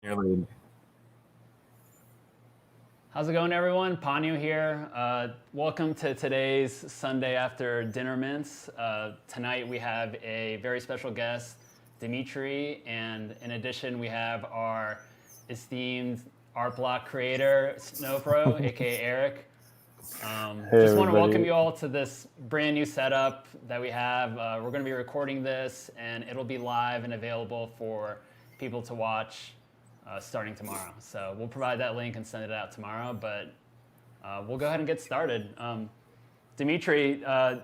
Your lead. How's it going, everyone? Panyu here. Welcome to today's Sunday after dinner mints. Tonight we have a very special guest, Dmitri, and in addition we have our esteemed art block creator, Snowfro, aka Eric. Hey Just want to welcome everybody. you all to this brand new setup that we have. We're going to be recording this, and it'll be live and available for people to watch starting tomorrow. So we'll provide that link and send it out tomorrow, but we'll go ahead and get started. Dmitri, a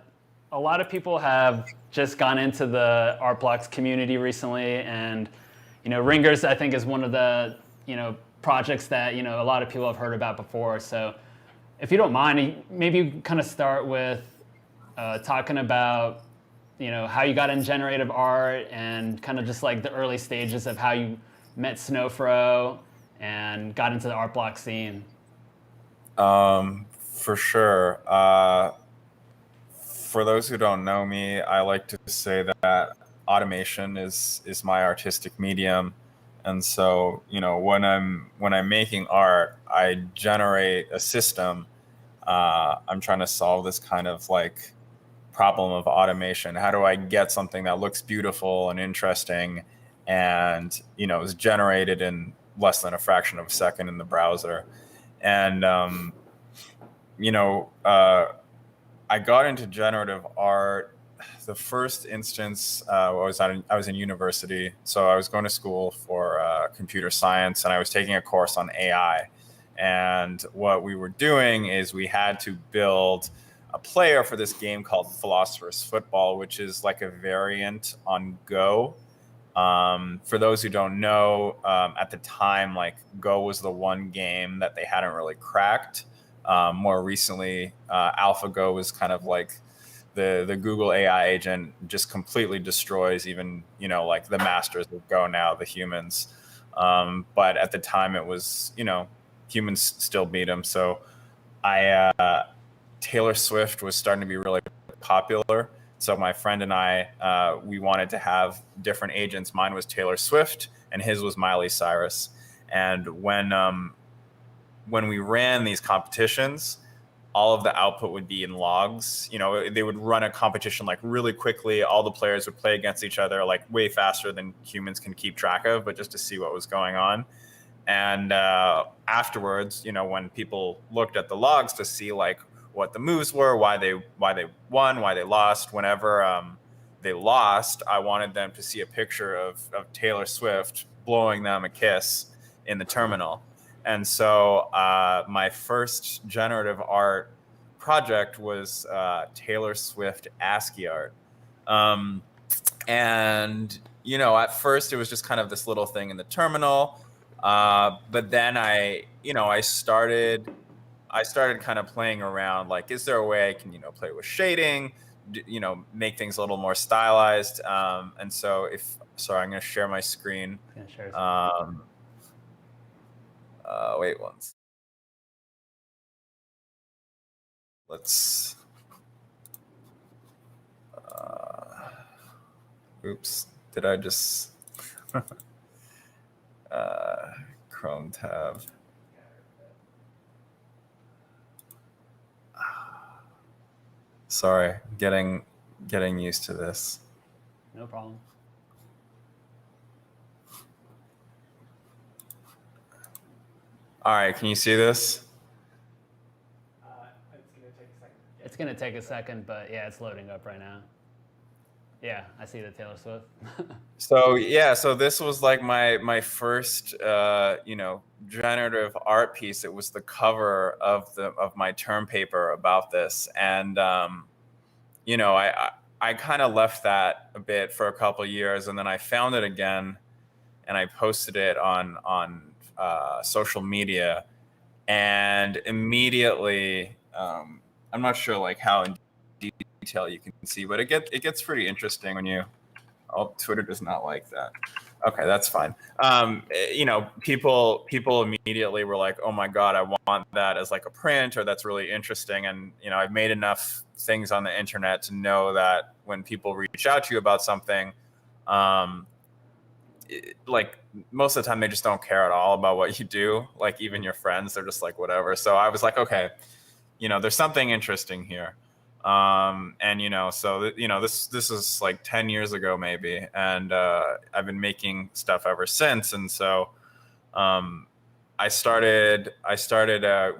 lot of people have just gone into the art blocks community recently, and Ringers I think is one of the projects that a lot of people have heard about before. So if you don't mind, maybe you kind of start with talking about how you got in generative art and kind of just like the early stages of how you met Snowfro and got into the art block scene. For sure. For those who don't know me, I like to say that automation is my artistic medium, and so when I'm making art, I generate a system. I'm trying to solve this kind of like problem of automation. How do I get something that looks beautiful and interesting, and is generated in less than a fraction of a second in the browser? And you know, uh, I got into generative art. The first instance, I was in university, so I was going to school for computer science, and I was taking a course on AI. And what we were doing is we had to build a player for this game called Philosopher's Football, which is like a variant on Go. For those who don't know, at the time, like Go was the one game that they hadn't really cracked. More recently, AlphaGo was kind of like the Google AI agent just completely destroys even like the masters of Go now, the humans. But at the time, it was humans still beat them. So I Taylor Swift was starting to be really popular. So my friend and I, we wanted to have different agents. Mine was Taylor Swift, and his was Miley Cyrus. And when we ran these competitions, all of the output would be in logs. They would run a competition like really quickly. All the players would play against each other like way faster than humans can keep track of, but just to see what was going on. And afterwards, when people looked at the logs to see like what the moves were, why they won, why they lost, whenever they lost, I wanted them to see a picture of Taylor Swift blowing them a kiss in the terminal. And so my first generative art project was Taylor Swift ASCII art. Um, and at first it was just kind of this little thing in the terminal. But then I started kind of playing around. Like, is there a way I can play with shading, make things a little more stylized? And so sorry, I'm going to share my screen. Yeah, sure. Wait once. Let's. Oops. Did I just? Chrome tab. Sorry, getting used to this. No problem. All right, can you see this? It's going to take a second, but yeah, it's loading up right now. Yeah, I see the Taylor Swift. So this was like my first generative art piece. It was the cover of my term paper about this, and I kind of left that a bit for a couple of years, and then I found it again, and I posted it on social media, and immediately, I'm not sure like how in detail you can see, but it gets pretty interesting when you. Oh, Twitter does not like that. Okay, that's fine. People immediately were like, "Oh my god, I want that as like a print," or "That's really interesting." And I've made enough things on the internet to know that when people reach out to you about something, um, like most of the time they just don't care at all about what you do. Like even your friends, they're just like whatever. So I was like, okay, there's something interesting here. And so this is like 10 years ago maybe, and I've been making stuff ever since. And so I started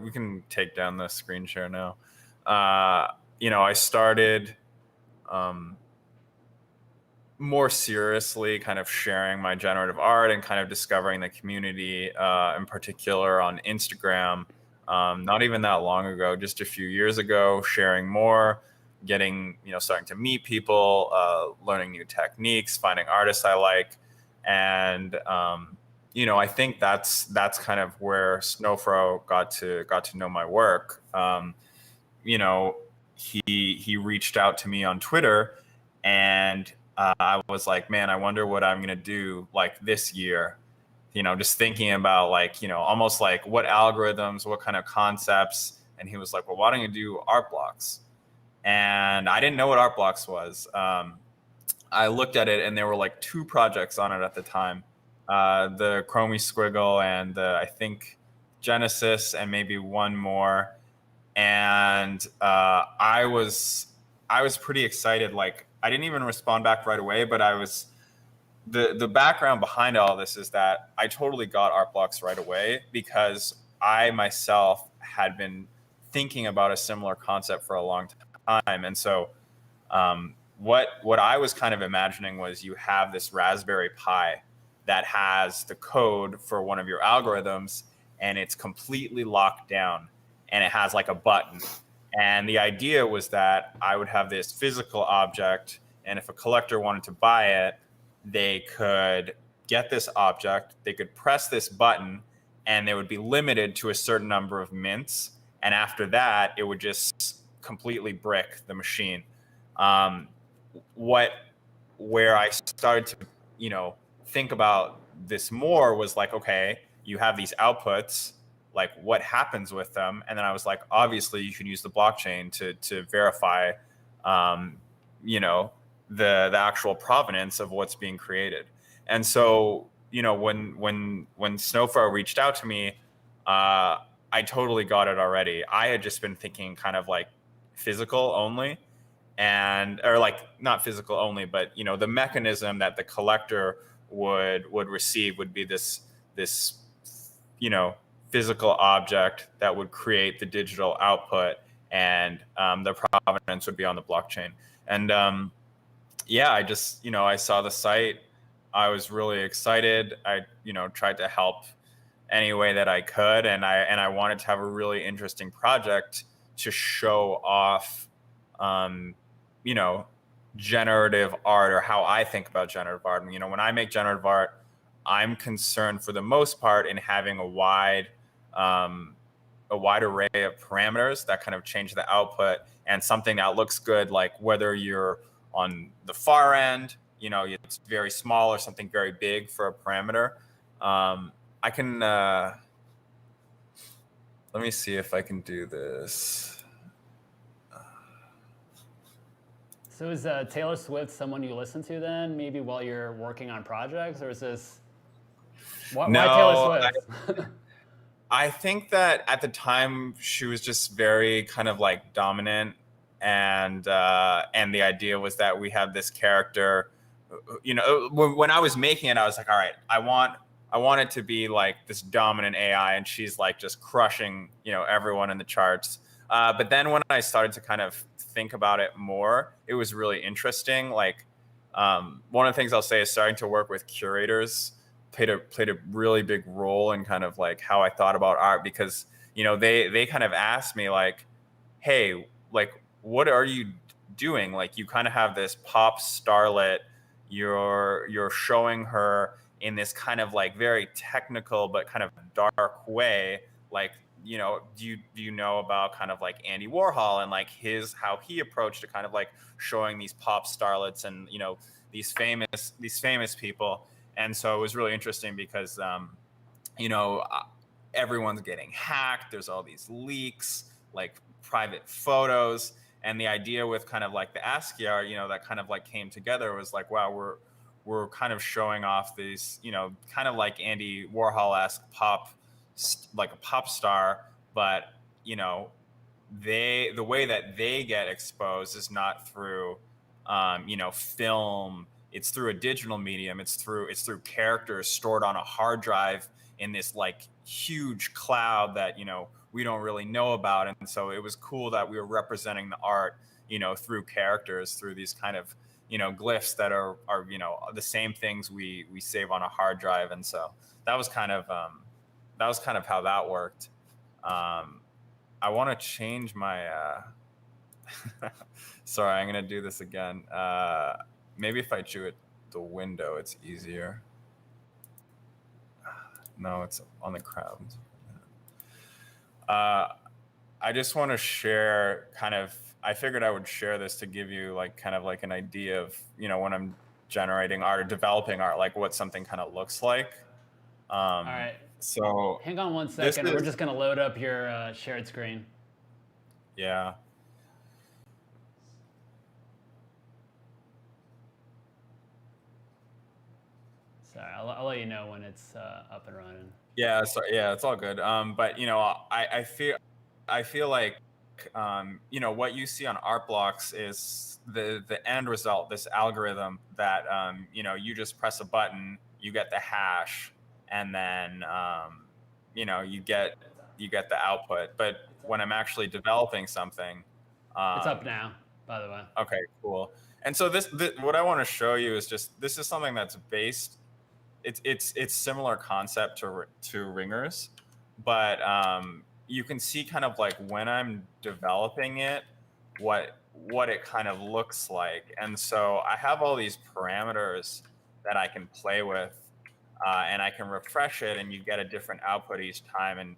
we can take down the screen share now. I started more seriously kind of sharing my generative art and kind of discovering the community, in particular on Instagram. Not even that long ago, just a few years ago, sharing more, getting, starting to meet people, learning new techniques, finding artists I like. And, I think that's kind of where Snowfro got to know my work. He reached out to me on Twitter, and I was like, man, I wonder what I'm going to do like this year. Just thinking about like, almost like what algorithms, what kind of concepts. And he was like, well, why don't you do art blocks? And I didn't know what art blocks was. I looked at it, and there were like 2 projects on it at the time. The Chromie Squiggle and I think Genesis, and maybe one more. And I was pretty excited. Like I didn't even respond back right away, but I was. The background behind all this is that I totally got art blocks right away because I myself had been thinking about a similar concept for a long time. And so what I was kind of imagining was you have this Raspberry Pi that has the code for one of your algorithms, and it's completely locked down, and it has like a button. And the idea was that I would have this physical object, and if a collector wanted to buy it, they could get this object, they could press this button, and they would be limited to a certain number of mints. And after that, it would just completely brick the machine. Where I started to, think about this more was like, okay, you have these outputs, like what happens with them? And then I was like, obviously you can use the blockchain to verify, the actual provenance of what's being created. And so, when Snowfro reached out to me, I totally got it already. I had just been thinking kind of like physical only, or like not physical only, but the mechanism that the collector would receive would be this physical object that would create the digital output, and the provenance would be on the blockchain. And I just, I saw the site. I was really excited. I, tried to help any way that I could. And I wanted to have a really interesting project to show off, generative art, or how I think about generative art. And, when I make generative art, I'm concerned for the most part in having a wide array of parameters that kind of change the output, and something that looks good, like whether you're on the far end, it's very small, or something very big for a parameter. I can, let me see if I can do this. So is Taylor Swift someone you listen to then, maybe while you're working on projects, or is this, why Taylor Swift? I think that at the time she was just very kind of like dominant, and the idea was that we have this character. When I was making it, I was like, all right, I want it to be like this dominant AI, and she's like just crushing everyone in the charts. But then when I started to kind of think about it more, it was really interesting. Like one of the things I'll say is starting to work with curators played a really big role in kind of like how I thought about art, because they kind of asked me like, hey, like what are you doing? Like you kind of have this pop starlet, you're showing her in this kind of like very technical but kind of dark way. Like do you know about kind of like Andy Warhol and like how he approached to kind of like showing these pop starlets and these famous people. And so it was really interesting because everyone's getting hacked, there's all these leaks, like private photos. And the idea with kind of like the ASCII art, that kind of like came together was like, wow, we're kind of showing off these, kind of like Andy Warhol-esque like a pop star, but the way that they get exposed is not through film. It's through a digital medium. It's through characters stored on a hard drive in this like huge cloud that we don't really know about. And so it was cool that we were representing the art through characters, through these kind of glyphs that are the same things we save on a hard drive. And so that was kind of how that worked. I want to change my sorry, I'm gonna do this again. Maybe if I chew it the window, it's easier. No, it's on the crowd. I just want to share I figured I would share this to give you like kind of like an idea of, when I'm generating art or developing art, like what something kind of looks like. All right. So hang on one second. We're just going to load up your shared screen. Yeah. Sorry, I'll let you know when it's up and running. Yeah, so yeah, it's all good. But I feel like what you see on art blocks is the end result, this algorithm that you just press a button, you get the hash, and then you get the output. But when I'm actually developing something, it's up now, by the way. Okay, cool. And so this what I want to show you is this is something that's based. It's similar concept to ringers, but you can see kind of like when I'm developing it, what it kind of looks like. And so I have all these parameters that I can play with, and I can refresh it, and you get a different output each time. And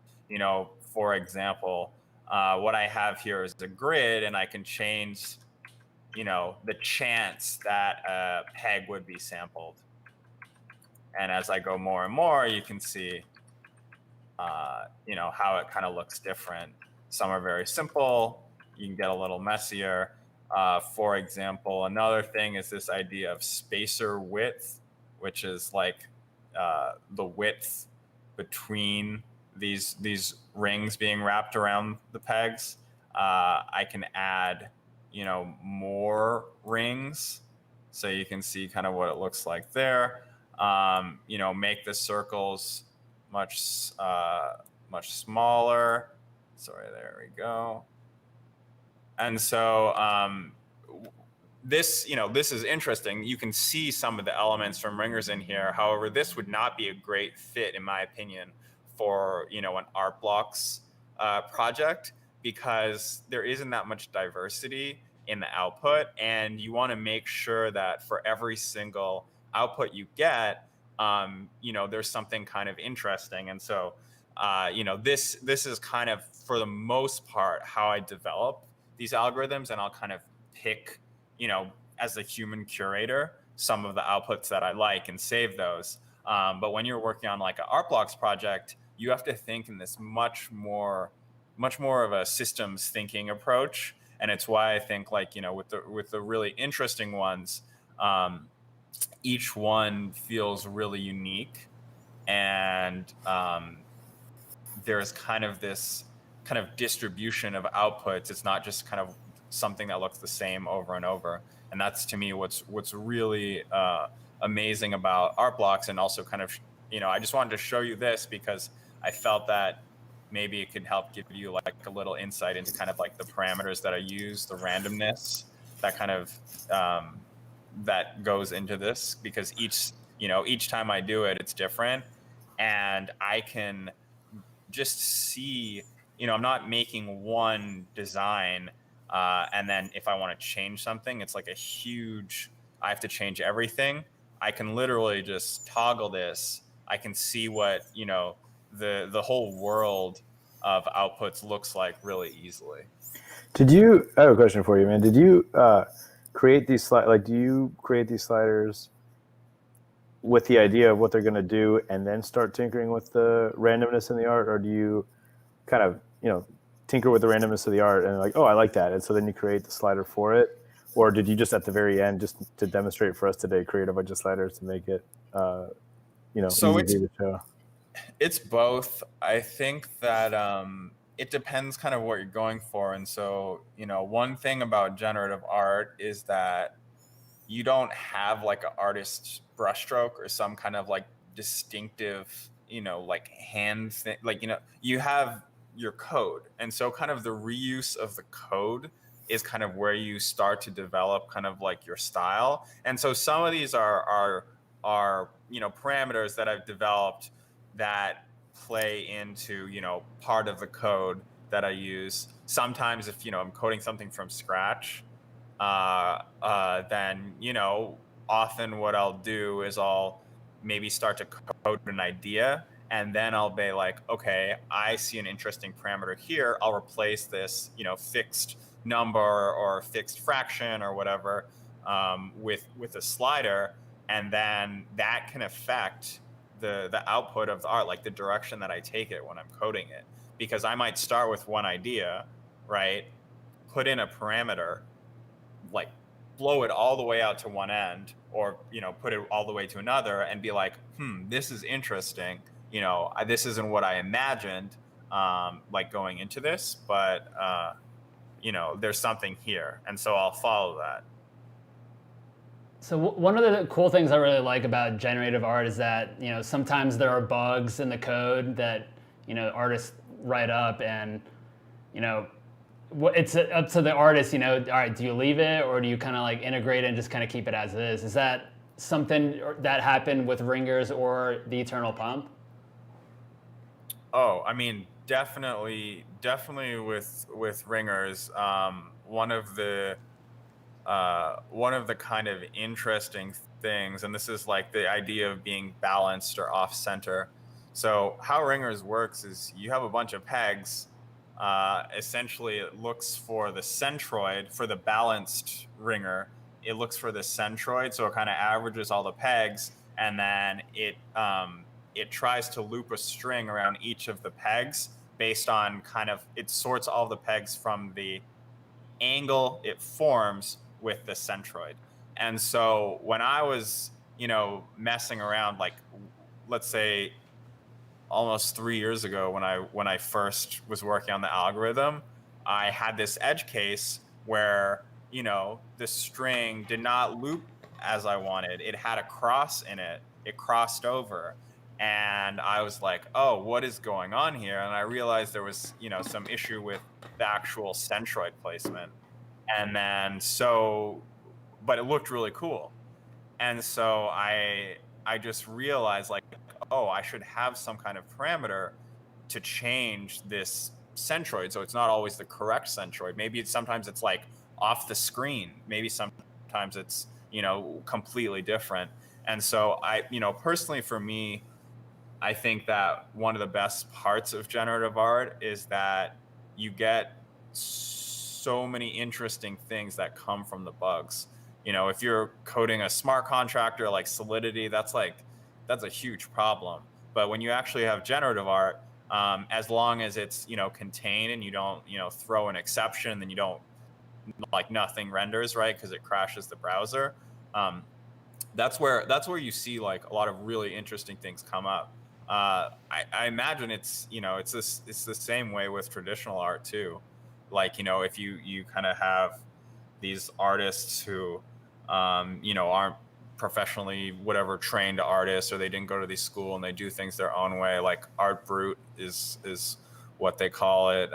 for example, what I have here is a grid, and I can change the chance that a peg would be sampled. And as I go more and more, you can see, how it kind of looks different. Some are very simple. You can get a little messier. For example, another thing is this idea of spacer width, which is like the width between these rings being wrapped around the pegs. I can add, more rings, so you can see kind of what it looks like there. Make the circles much smaller. Sorry, there we go. And so this is interesting. You can see some of the elements from ringers in here. However, this would not be a great fit, in my opinion, for an art blocks project, because there isn't that much diversity in the output, and you want to make sure that for every single output you get, there's something kind of interesting. And so, this is kind of, for the most part, how I develop these algorithms, and I'll kind of pick, as a human curator, some of the outputs that I like and save those. But when you're working on like an art blocks project, you have to think in this much more of a systems thinking approach. And it's why I think, like, with the really interesting ones, each one feels really unique, and there's kind of this kind of distribution of outputs. It's not just kind of something that looks the same over and over. And that's, to me, what's really amazing about art blocks. And also kind of, I just wanted to show you this because I felt that maybe it could help give you like a little insight into kind of like the parameters that I use, the randomness, that kind of that goes into this, because each time I do it, it's different. And I can just see, I'm not making one design, and then if I want to change something, it's like I have to change everything. I can literally just toggle this. I can see what, the whole world of outputs looks like really easily. I have a question for you, man. Did you create these do you create these sliders with the idea of what they're going to do and then start tinkering with the randomness in the art? Or do you kind of, tinker with the randomness of the art and like, oh, I like that, and so then you create the slider for it? or did you just at the very end, just to demonstrate for us today, create a bunch of sliders to make it, So easy to show? it's both. I think that it depends kind of what you're going for. And so, one thing about generative art is that you don't have like an artist's brushstroke or some kind of like distinctive, like hand thing. Like, you have your code. And so kind of the reuse of the code is kind of where you start to develop kind of like your style. And so some of these are parameters that I've developed that play into, part of the code that I use. Sometimes if, I'm coding something from scratch, then, often what I'll do is I'll maybe start to code an idea, and then I'll be like, okay, I see an interesting parameter here. I'll replace this, fixed number or fixed fraction or whatever with a slider, and then that can affect the output of the art, like the direction that I take it when I'm coding it. Because I might start with one idea, right? Put in a parameter, like blow it all the way out to one end, or put it all the way to another, and be like, this is interesting. This isn't what I imagined, like going into this, but there's something here, and so I'll follow that. So one of the cool things I really like about generative art is that sometimes there are bugs in the code that artists write up, and it's up to the artist. All right, do you leave it or do you kind of like integrate it and just kind of keep it as is? Is that something that happened with Ringers or the Eternal Pump? Oh, I mean, definitely with Ringers. One of the kind of interesting things, and this is like the idea of being balanced or off center. So how Ringers works is you have a bunch of pegs. Essentially, it looks for the centroid for the balanced ringer. It looks for the centroid, so it kind of averages all the pegs, and then it tries to loop a string around each of the pegs based on it sorts all the pegs from the angle it forms with the centroid. And so when I was, messing around, like, let's say almost 3 years ago, when I first was working on the algorithm, I had this edge case where, the string did not loop as I wanted. It had a cross in it. It crossed over. And I was like, oh, what is going on here? And I realized there was, some issue with the actual centroid placement. And then but it looked really cool. And so I just realized, like, oh, I should have some kind of parameter to change this centroid, so it's not always the correct centroid. Maybe sometimes it's like off the screen. Maybe sometimes it's completely different. And so I personally, for me, I think that one of the best parts of generative art is that you get so many interesting things that come from the bugs. If you're coding a smart contractor like Solidity, that's a huge problem. But when you actually have generative art, as long as it's contained and you don't throw an exception, then you don't, like, nothing renders, right, because it crashes the browser. That's where you see like a lot of really interesting things come up. I imagine it's the same way with traditional art too. Like, if you kind of have these artists who aren't professionally trained artists, or they didn't go to these school and they do things their own way, like art brute is what they call it.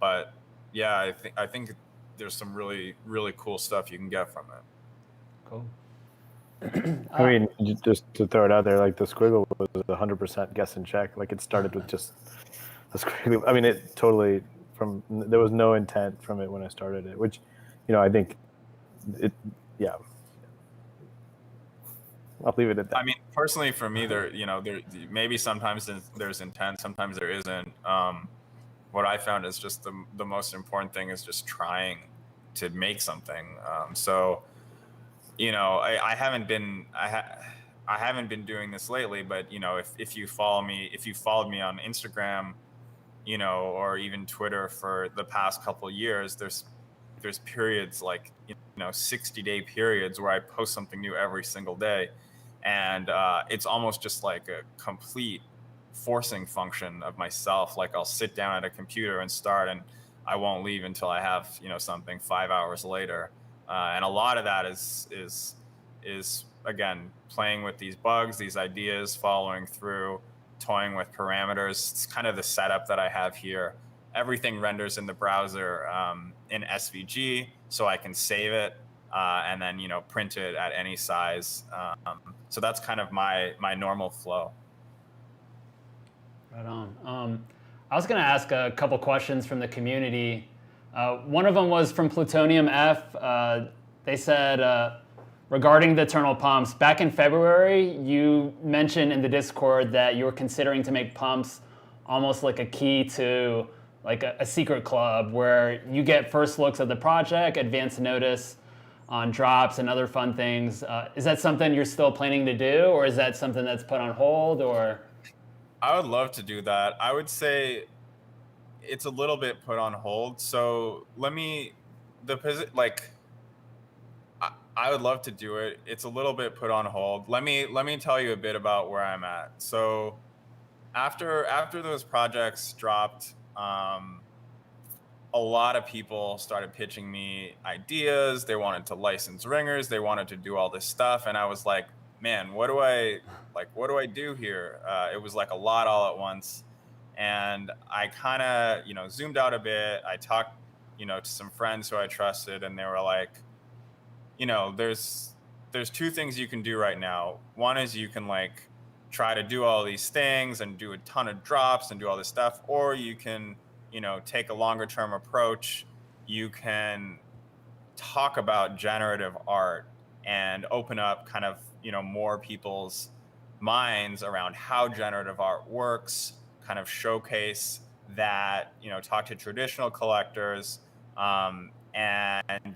But yeah, I think there's some really, really cool stuff you can get from it. Cool. I mean, just to throw it out there, like the squiggle was 100% guess and check. Like it started with just a squiggle. I mean, it totally there was no intent from it when I started it, which, I think yeah. I'll leave it at that. I mean, personally, for me, there maybe sometimes there's intent, sometimes there isn't. What I found is just the most important thing is just trying to make something. So, I haven't been doing this lately, but if you followed me on Instagram, or even Twitter for the past couple of years, there's there's periods like, 60-day periods where I post something new every single day. And it's almost just like a complete forcing function of myself. Like I'll sit down at a computer and start, and I won't leave until I have, something 5 hours later. And a lot of that is again, playing with these bugs, these ideas, following through, toying with parameters. It's kind of the setup that I have here. Everything renders in the browser in SVG, so I can save it and then print it at any size. So that's kind of my normal flow. Right on. I was going to ask a couple questions from the community. One of them was from Plutonium F. They said, regarding the internal pumps, back in February, you mentioned in the Discord that you were considering to make pumps almost like a key to like a secret club where you get first looks at the project, advance notice on drops and other fun things. Is that something you're still planning to do, or is that something that's put on hold? Or I would love to do that. I would say it's a little bit put on hold. So I would love to do it. It's a little bit put on hold. Let me tell you a bit about where I'm at. So after those projects dropped, a lot of people started pitching me ideas. They wanted to license ringers. They wanted to do all this stuff, and I was like, man, what do I do here? It was like a lot all at once, and I kind of zoomed out a bit. I talked to some friends who I trusted, and they were like, there's two things you can do right now. One is you can like try to do all these things and do a ton of drops and do all this stuff, or you can take a longer term approach. You can talk about generative art and open up kind of more people's minds around how generative art works, kind of showcase that, talk to traditional collectors, and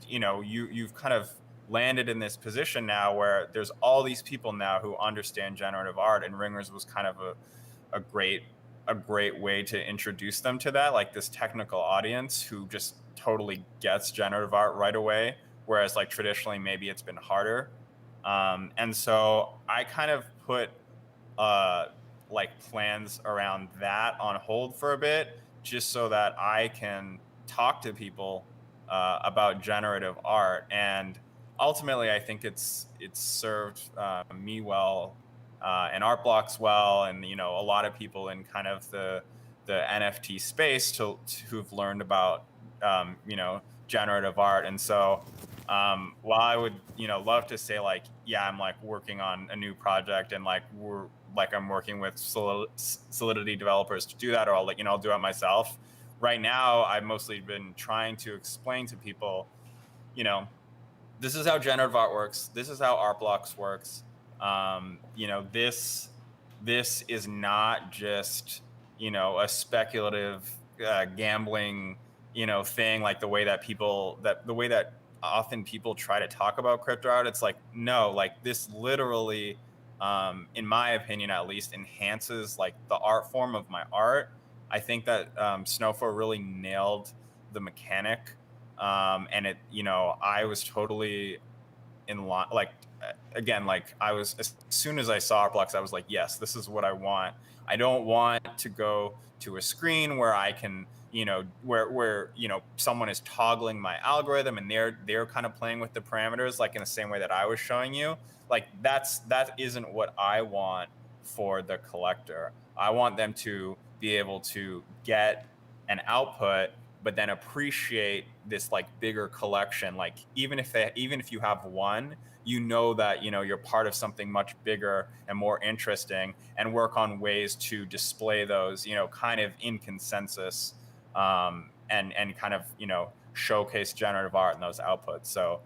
you've kind of landed in this position now where there's all these people now who understand generative art, and ringers was kind of a great way to introduce them to that, like this technical audience who just totally gets generative art right away, whereas like traditionally maybe it's been harder. And so I kind of put like plans around that on hold for a bit, just so that I can talk to people about generative art. And ultimately, I think it's served me well and Art Blocks well, and a lot of people in kind of the NFT space who've learned about generative art. And so while I would love to say like, yeah, I'm like working on a new project and like I'm working with Solidity developers to do that, or I'll do it myself. Right now, I've mostly been trying to explain to people, this is how generative art works. This is how Art Blocks works. This is not just a speculative gambling thing, like the way that often people try to talk about crypto art. It's like, no, like this literally, in my opinion at least, enhances like the art form of my art. I think that Snowfro really nailed the mechanic, and it I was totally in line. Like again, like I was, as soon as I saw Art Blocks, I was like, yes, this is what I want. I don't want to go to a screen where I can where someone is toggling my algorithm and they're kind of playing with the parameters like in the same way that I was showing you. Like that isn't what I want for the collector. I want them to be able to get an output, but then appreciate this like bigger collection. Like even if you have one, that you're part of something much bigger and more interesting, and work on ways to display those kind of in consensus, and kind of showcase generative art in those outputs. So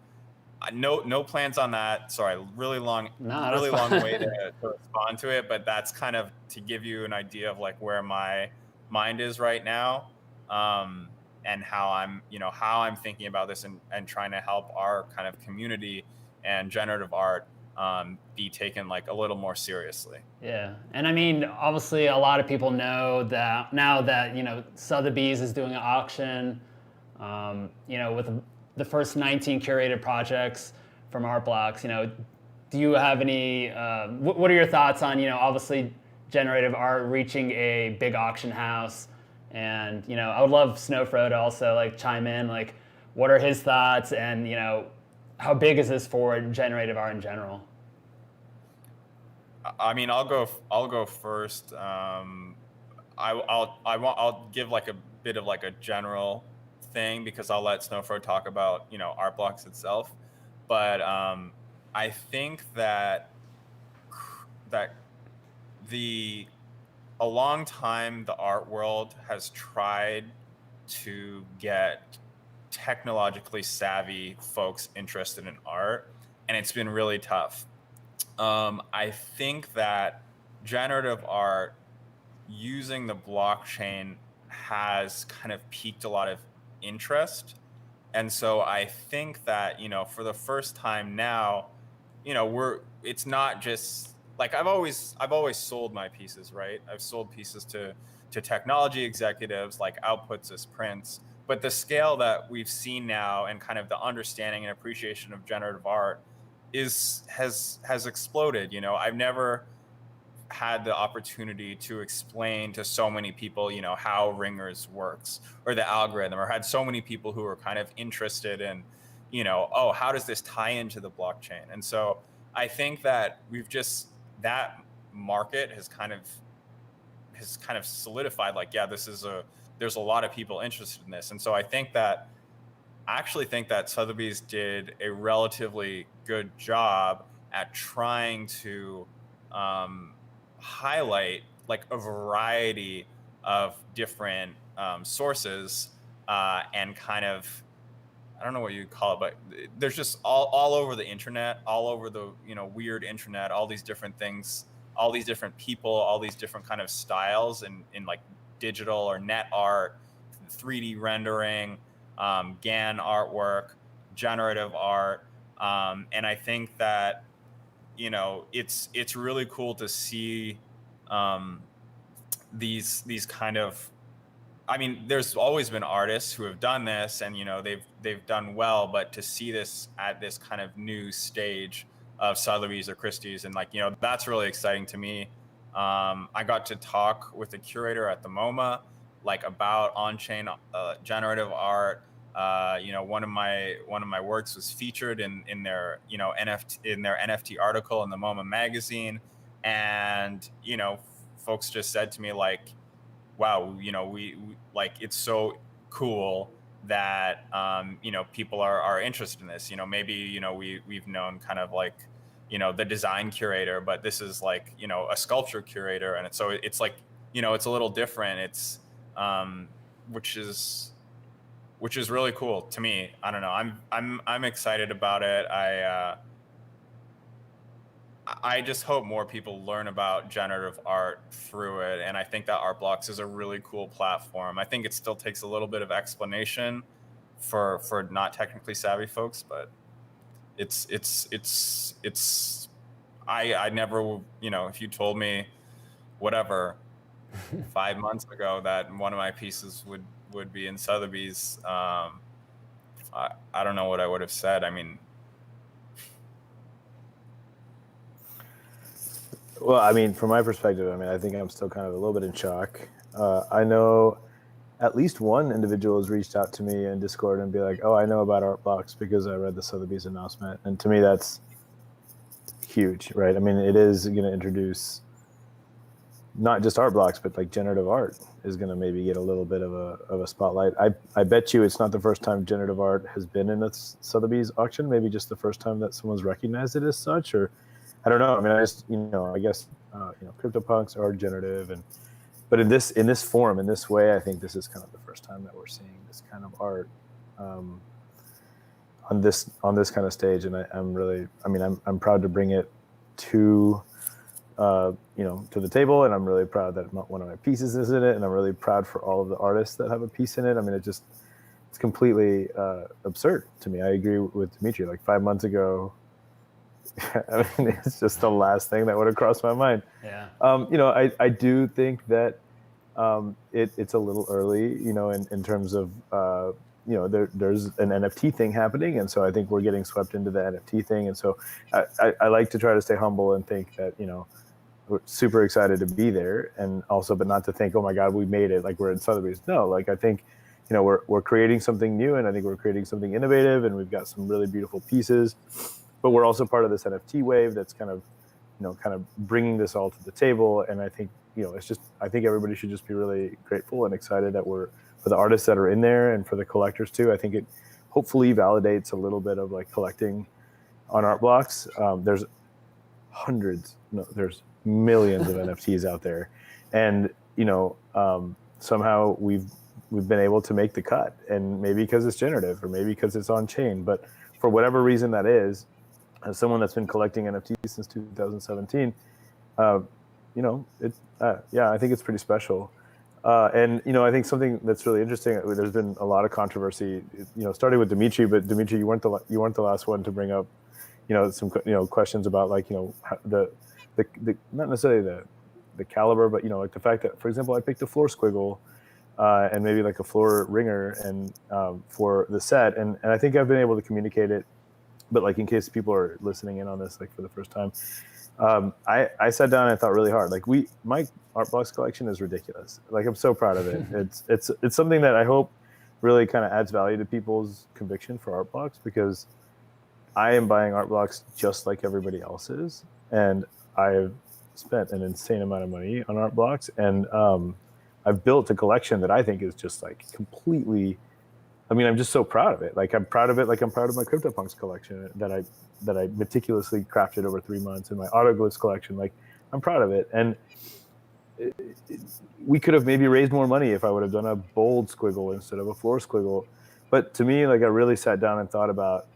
no plans on that. Sorry, really long way to respond to it, but that's kind of to give you an idea of like where my mind is right now, and how I'm thinking about this and trying to help our kind of community and generative art be taken like a little more seriously. Yeah, and I mean, obviously, a lot of people know that now that Sotheby's is doing an auction, with the first 19 curated projects from Art Blocks. Do you have any? What are your thoughts on obviously generative art reaching a big auction house? And I would love Snowfro to also like chime in. Like, what are his thoughts? And how big is this for generative art in general? I mean, I'll go first. I'll give like a bit of like a general thing because I'll let Snowfro talk about Art Blocks itself. But I think that a long time the art world has tried to get technologically savvy folks interested in art, and it's been really tough. I think that generative art using the blockchain has kind of piqued a lot of interest. And so I think that, for the first time now, it's not just like I've always sold my pieces, right? I've sold pieces to technology executives, like outputs as prints. But the scale that we've seen now and kind of the understanding and appreciation of generative art has exploded. I've never had the opportunity to explain to so many people, how Ringers works or the algorithm, or had so many people who are kind of interested in, oh, how does this tie into the blockchain? And so I think that that market has kind of solidified, like, yeah, there's a lot of people interested in this. And so I actually think that Sotheby's did a relatively good job at trying to highlight like a variety of different sources and kind of, I don't know what you'd call it, but there's just all over the internet, all over the weird internet, all these different things, all these different people, all these different kind of styles in like digital or net art, 3D rendering, GAN artwork, generative art, and I think that it's really cool to see these kind of. I mean, there's always been artists who have done this, and they've done well, but to see this at this kind of new stage of Sotheby's or Christie's, and that's really exciting to me. I got to talk with the curator at the MoMA, like about on-chain generative art. One of my works was featured in their NFT article in the MoMA magazine, and folks just said to me like, wow, we like, it's so cool that people are interested in this. Maybe we've known kind of like the design curator, but this is like a sculpture curator, and it's like it's a little different. It's which is really cool to me. I don't know. I'm excited about it. I just hope more people learn about generative art through it, and I think that Art Blocks is a really cool platform. I think it still takes a little bit of explanation for not technically savvy folks, but I never, if you told me whatever 5 months ago that one of my pieces would be in Sotheby's, I don't know what I would have said. I mean, well, I mean, from my perspective, I think I'm still kind of a little bit in shock. I know at least one individual has reached out to me in Discord and be like, oh, I know about Art Blocks because I read the Sotheby's announcement. And to me, that's huge, right? I mean, it is going to introduce not just Art Blocks, but like generative art is going to maybe get a little bit of a spotlight. I bet you it's not the first time generative art has been in a Sotheby's auction, maybe just the first time that someone's recognized it as such, or I don't know. I mean, I guess CryptoPunks are generative, but in this form, in this way, I think this is kind of the first time that we're seeing this kind of art on this kind of stage, and I'm proud to bring it to the table, and I'm really proud that one of my pieces is in it, and I'm really proud for all of the artists that have a piece in it. I mean, it's completely absurd to me. I agree with Dmitri. Like 5 months ago, I mean, it's just the last thing that would have crossed my mind. Yeah. I do think that it's a little early, in terms of there's an NFT thing happening, and so I think we're getting swept into the NFT thing, and so I like to try to stay humble and think that we're super excited to be there, and also, but not to think, oh my God, we made it, like we're in Sotheby's. No, like I think, we're creating something new, and I think we're creating something innovative, and we've got some really beautiful pieces, but we're also part of this NFT wave that's kind of bringing this all to the table. And I think, I think everybody should just be really grateful and excited that for the artists that are in there and for the collectors too. I think it hopefully validates a little bit of like collecting on art blocks. There's there's millions of NFTs out there, and somehow we've been able to make the cut, and maybe because it's generative or maybe because it's on chain, but for whatever reason that is, as someone that's been collecting NFTs since 2017, I think it's pretty special. And I think something that's really interesting, there's been a lot of controversy, starting with Dmitri, but Dmitri, you weren't the last one to bring up some questions about like the not necessarily the caliber, but like the fact that, for example, I picked a floor squiggle and maybe like a floor ringer and for the set, and I think I've been able to communicate it, but like in case people are listening in on this like for the first time, I sat down and thought really hard. Like my art blocks collection is ridiculous. Like I'm so proud of it. It's something that I hope really kind of adds value to people's conviction for art blocks, because I am buying art blocks just like everybody else is, and I've spent an insane amount of money on art blocks, and I've built a collection that I think is just like completely. I mean, I'm just so proud of it. Like I'm proud of it. Like I'm proud of my CryptoPunks collection that I meticulously crafted over 3 months, and my autoglyphs collection. Like I'm proud of it, and we could have maybe raised more money if I would have done a bold squiggle instead of a floor squiggle. But to me, like I really sat down and thought about,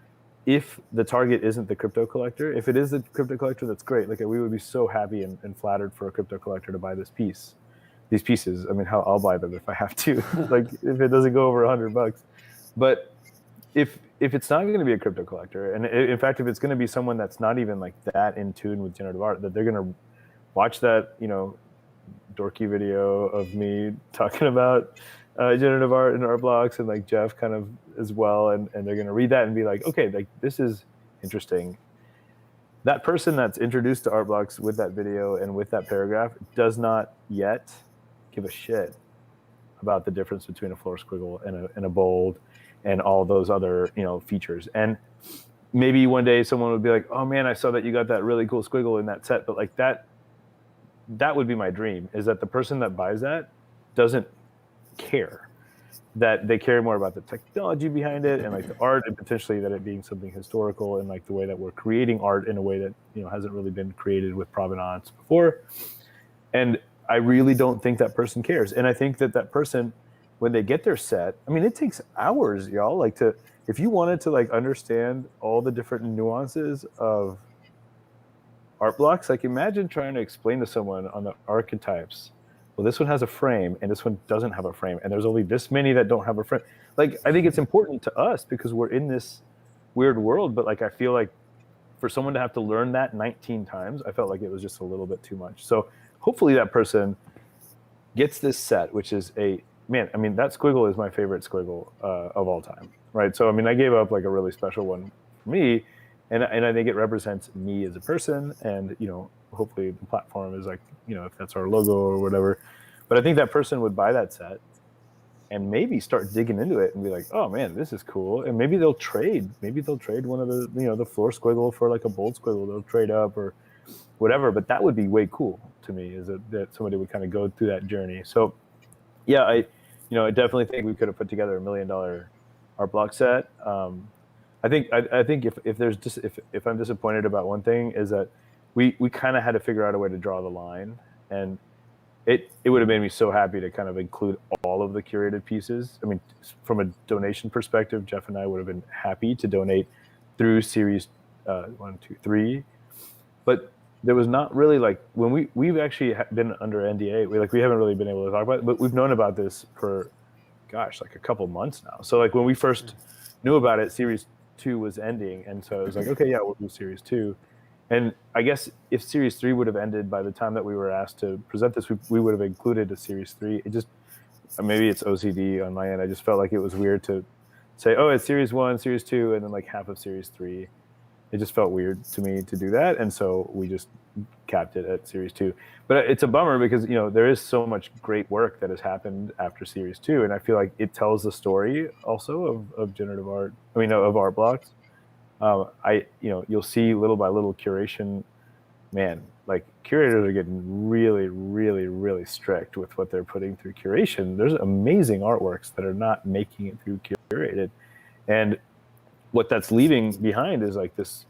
if the target isn't the crypto collector, if it is the crypto collector, that's great. Like we would be so happy and flattered for a crypto collector to buy these pieces. I mean, I'll buy them if I have to, like if it doesn't go over $100. But if it's not going to be a crypto collector, and in fact, if it's going to be someone that's not even like that in tune with generative art, that they're going to watch that, dorky video of me talking about generative art and art blocks, and like Jeff kind of as well, and they're going to read that and be like, okay, like this is interesting. That person that's introduced to art blocks with that video and with that paragraph does not yet give a shit about the difference between a floor squiggle and a bold and all those other features. And maybe one day someone would be like, oh man, I saw that you got that really cool squiggle in that set. But like that would be my dream, is that the person that buys that doesn't care, that they care more about the technology behind it and like the art, and potentially that it being something historical, and like the way that we're creating art in a way that hasn't really been created with provenance before. And I really don't think that person cares. And I think that person, when they get their set, I mean, it takes hours, y'all. Like if you wanted to like understand all the different nuances of art blocks, like imagine trying to explain to someone on the archetypes, well, this one has a frame and this one doesn't have a frame, and there's only this many that don't have a frame. Like, I think it's important to us because we're in this weird world, but like I feel like for someone to have to learn that 19 times, I felt like it was just a little bit too much. So hopefully that person gets this set, which is that squiggle is my favorite squiggle of all time, right? So I mean, I gave up like a really special one for me, and I think it represents me as a person, and hopefully the platform is like, if that's our logo or whatever. But I think that person would buy that set and maybe start digging into it and be like, oh man, this is cool. And maybe they'll trade one of the the floor squiggle for like a bold squiggle. They'll trade up or whatever. But that would be way cool to me, is that somebody would kind of go through that journey. So yeah, I definitely think we could have put together $1 million art block set. I think if I'm disappointed about one thing, is that we kind of had to figure out a way to draw the line, and it would have made me so happy to kind of include all of the curated pieces. I mean, from a donation perspective, Jeff and I would have been happy to donate through series 1, 2, 3, but there was not really like, when we've actually been under NDA, we haven't really been able to talk about it, but we've known about this for like a couple months now. So like when we first knew about it, series 2 was ending, and so it was like, okay, yeah, we'll do series 2. And I guess if series 3 would have ended by the time that we were asked to present this, we would have included a series 3. It just, maybe it's OCD on my end, I just felt like it was weird to say, oh, it's series 1, series 2, and then like half of series 3. It just felt weird to me to do that, and so we just capped it at series 2. But it's a bummer because there is so much great work that has happened after series 2, and I feel like it tells the story also of generative art. I mean, of art blocks. You'll see little by little curation. Man, like curators are getting really, really, really strict with what they're putting through curation. There's amazing artworks that are not making it through curated, and what that's leaving behind is like this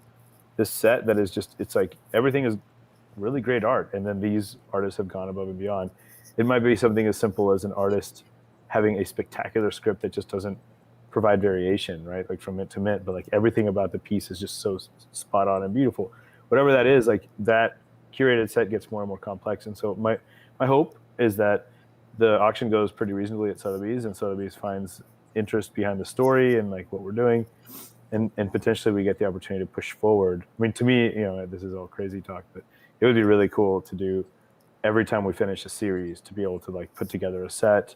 set that is just, it's like everything is really great art, and then these artists have gone above and beyond. It might be something as simple as an artist having a spectacular script that just doesn't provide variation, right? Like from mint to mint, but like everything about the piece is just so spot on and beautiful. Whatever that is, like that curated set gets more and more complex. And so my hope is that the auction goes pretty reasonably at Sotheby's, and Sotheby's finds interest behind the story and like what we're doing. And potentially we get the opportunity to push forward. I mean, to me, this is all crazy talk, but it would be really cool to do every time we finish a series to be able to like put together a set,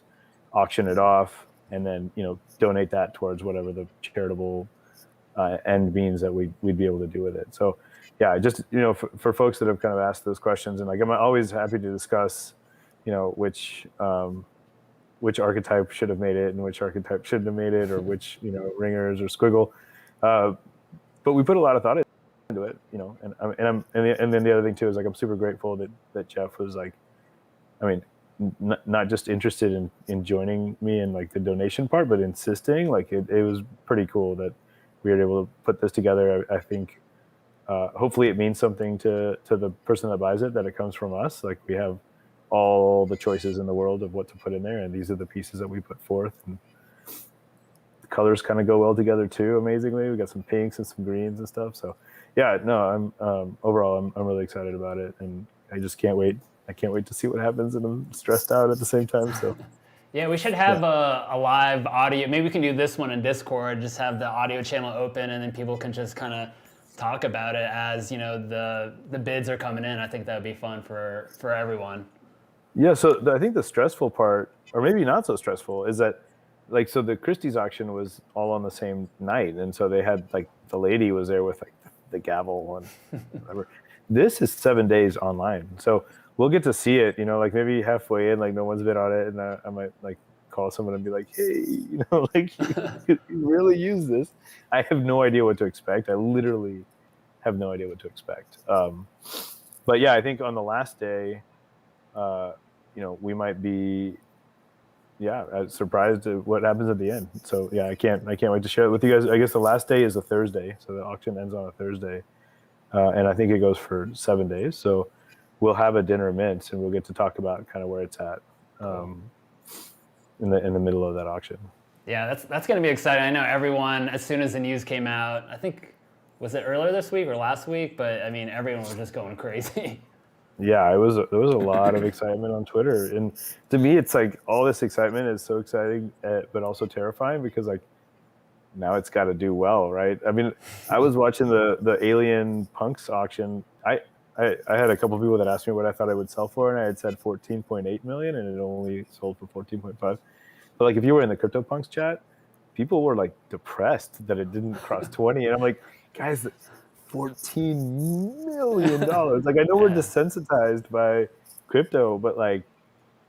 auction it off, and then donate that towards whatever the charitable end means that we'd be able to do with it. So yeah, just for folks that have kind of asked those questions, and like I'm always happy to discuss which archetype should have made it and which archetype shouldn't have made it, or which ringers or squiggle. But we put a lot of thought into it, and then the other thing too is like I'm super grateful that Jeff was like, I mean, not just interested in joining me in like the donation part, but insisting. Like it was pretty cool that we were able to put this together. I think hopefully it means something to the person that buys it, that it comes from us. Like we have all the choices in the world of what to put in there, and these are the pieces that we put forth. And the colors kind of go well together too, amazingly. We got some pinks and some greens and stuff. So yeah, no, I'm overall I'm really excited about it, and I just can't wait. I can't wait to see what happens, and I'm stressed out at the same time. So yeah, we should have a live audio. Maybe we can do this one in Discord, just have the audio channel open, and then people can just kind of talk about it as the bids are coming in. I think that would be fun for everyone. Yeah, so I think the stressful part, or maybe not so stressful, is that so the Christie's auction was all on the same night, and so they had like the lady was there with like the gavel and whatever. This is 7 days online, so we'll get to see it. Like maybe halfway in, like no one's been on it, and I might like call someone and be like, hey, like you really use this. I have no idea what to expect. I literally have no idea what to expect. But yeah, I think on the last day, we might be, surprised at what happens at the end. So yeah, I can't wait to share it with you guys. I guess the last day is a Thursday, so the auction ends on a Thursday, and I think it goes for 7 days. So we'll have a dinner mint, and we'll get to talk about kind of where it's at in the middle of that auction. Yeah, that's going to be exciting. I know everyone, as soon as the news came out, I think, was it earlier this week or last week? But I mean, everyone was just going crazy. Yeah, there was a lot of excitement on Twitter, and to me, it's like all this excitement is so exciting, but also terrifying, because like now it's got to do well, right? I mean, I was watching the Alien Punks auction. I had a couple of people that asked me what I thought it would sell for, and I had said 14.8 million, and it only sold for 14.5. But like, if you were in the CryptoPunks chat, people were like depressed that it didn't cross 20, and I'm like, guys, $14 million. Like, I know we're desensitized by crypto, but like,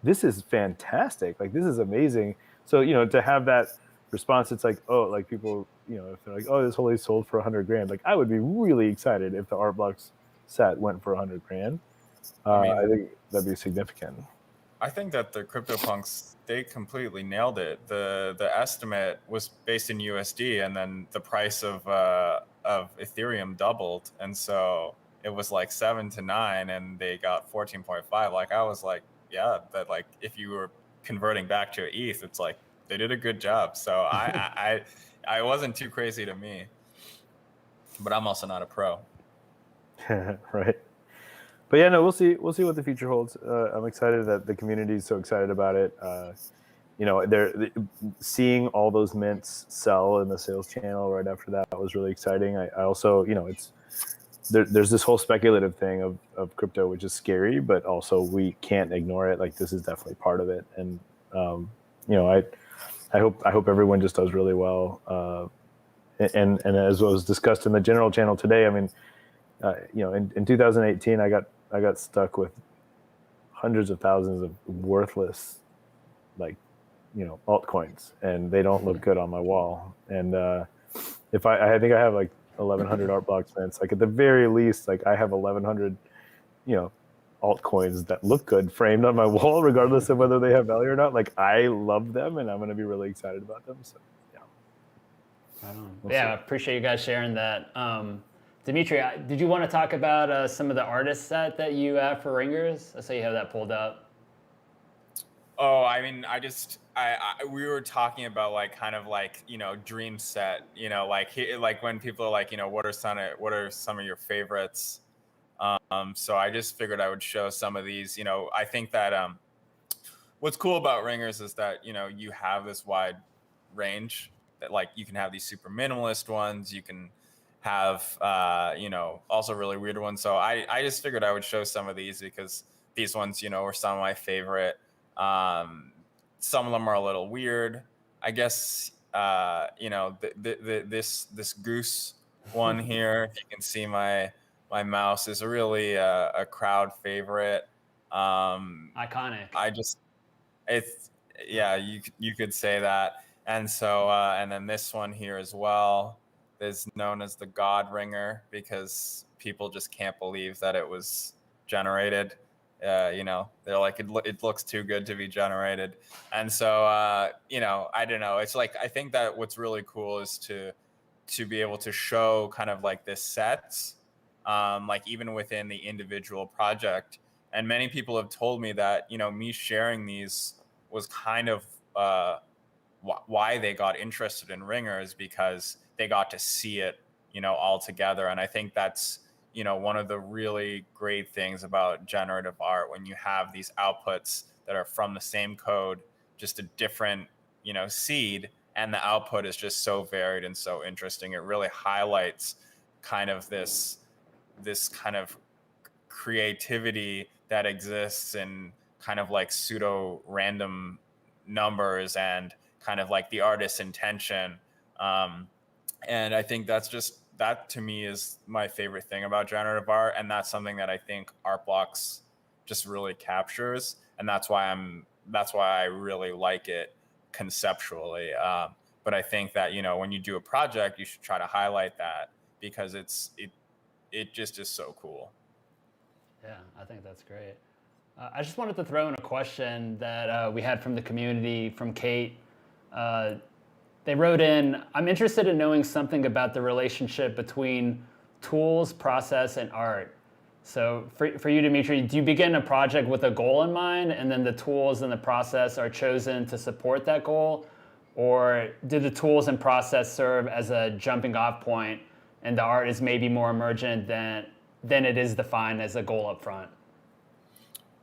this is fantastic. Like, this is amazing. So, to have that response, it's like, oh, like people, if they're like, oh, this only sold for $100,000. Like, I would be really excited if the Art Blocks set went for $100,000. I think that'd be significant. I think that the CryptoPunks, they completely nailed it. The estimate was based in USD, and then the price of Ethereum doubled, and so it was like 7 to 9, and they got 14.5. Like, I was like, yeah, that like if you were converting back to ETH, it's like they did a good job. So I wasn't too crazy to me, but I'm also not a pro. Right. But yeah, no, we'll see what the future holds. I'm excited that the community is so excited about it. They're seeing all those mints sell in the sales channel right after that was really exciting. I also, there's this whole speculative thing of crypto, which is scary, but also we can't ignore it. Like, this is definitely part of it. And, I hope everyone just does really well. And as was discussed in the general channel today, I mean, in 2018, I got stuck with hundreds of thousands of worthless, like, altcoins, and they don't look good on my wall. And if I think I have like 1,100 art blocks, man. It's like at the very least, like I have 1,100, altcoins that look good framed on my wall, regardless of whether they have value or not. Like I love them, and I'm going to be really excited about them. So yeah. I appreciate you guys sharing that. Dmitri, did you want to talk about some of the artist set that you have for Ringers? I saw you have that pulled up. Oh, I mean, we were talking about like kind of like, dream set, like when people are like, what are some of your favorites? So I just figured I would show some of these. I think that what's cool about Ringers is that, you have this wide range that like you can have these super minimalist ones. You can have, also really weird ones. So I just figured I would show some of these because these ones, were some of my favorite. Some of them are a little weird, I guess. This goose one here, if you can see my mouse, is really a crowd favorite. Iconic. You could say that. And so and then this one here as well is known as the God Ringer because people just can't believe that it was generated. They're like, it looks too good to be generated. And so, I don't know. It's like, I think that what's really cool is to be able to show kind of like this sets, like even within the individual project. And many people have told me that, me sharing these was kind of why they got interested in Ringers, because they got to see it, all together. And I think that's, one of the really great things about generative art, when you have these outputs that are from the same code, just a different, seed, and the output is just so varied and so interesting. It really highlights kind of this kind of creativity that exists in kind of like pseudo random numbers and kind of like the artist's intention. And I think that to me is my favorite thing about generative art. And that's something that I think Art Blocks just really captures. And that's why I really like it conceptually. But I think that, when you do a project, you should try to highlight that because it just is so cool. Yeah, I think that's great. I just wanted to throw in a question that we had from the community, from Kate. They wrote in, I'm interested in knowing something about the relationship between tools, process, and art. So for you, Dmitri, do you begin a project with a goal in mind and then the tools and the process are chosen to support that goal? Or do the tools and process serve as a jumping off point and the art is maybe more emergent than it is defined as a goal up front?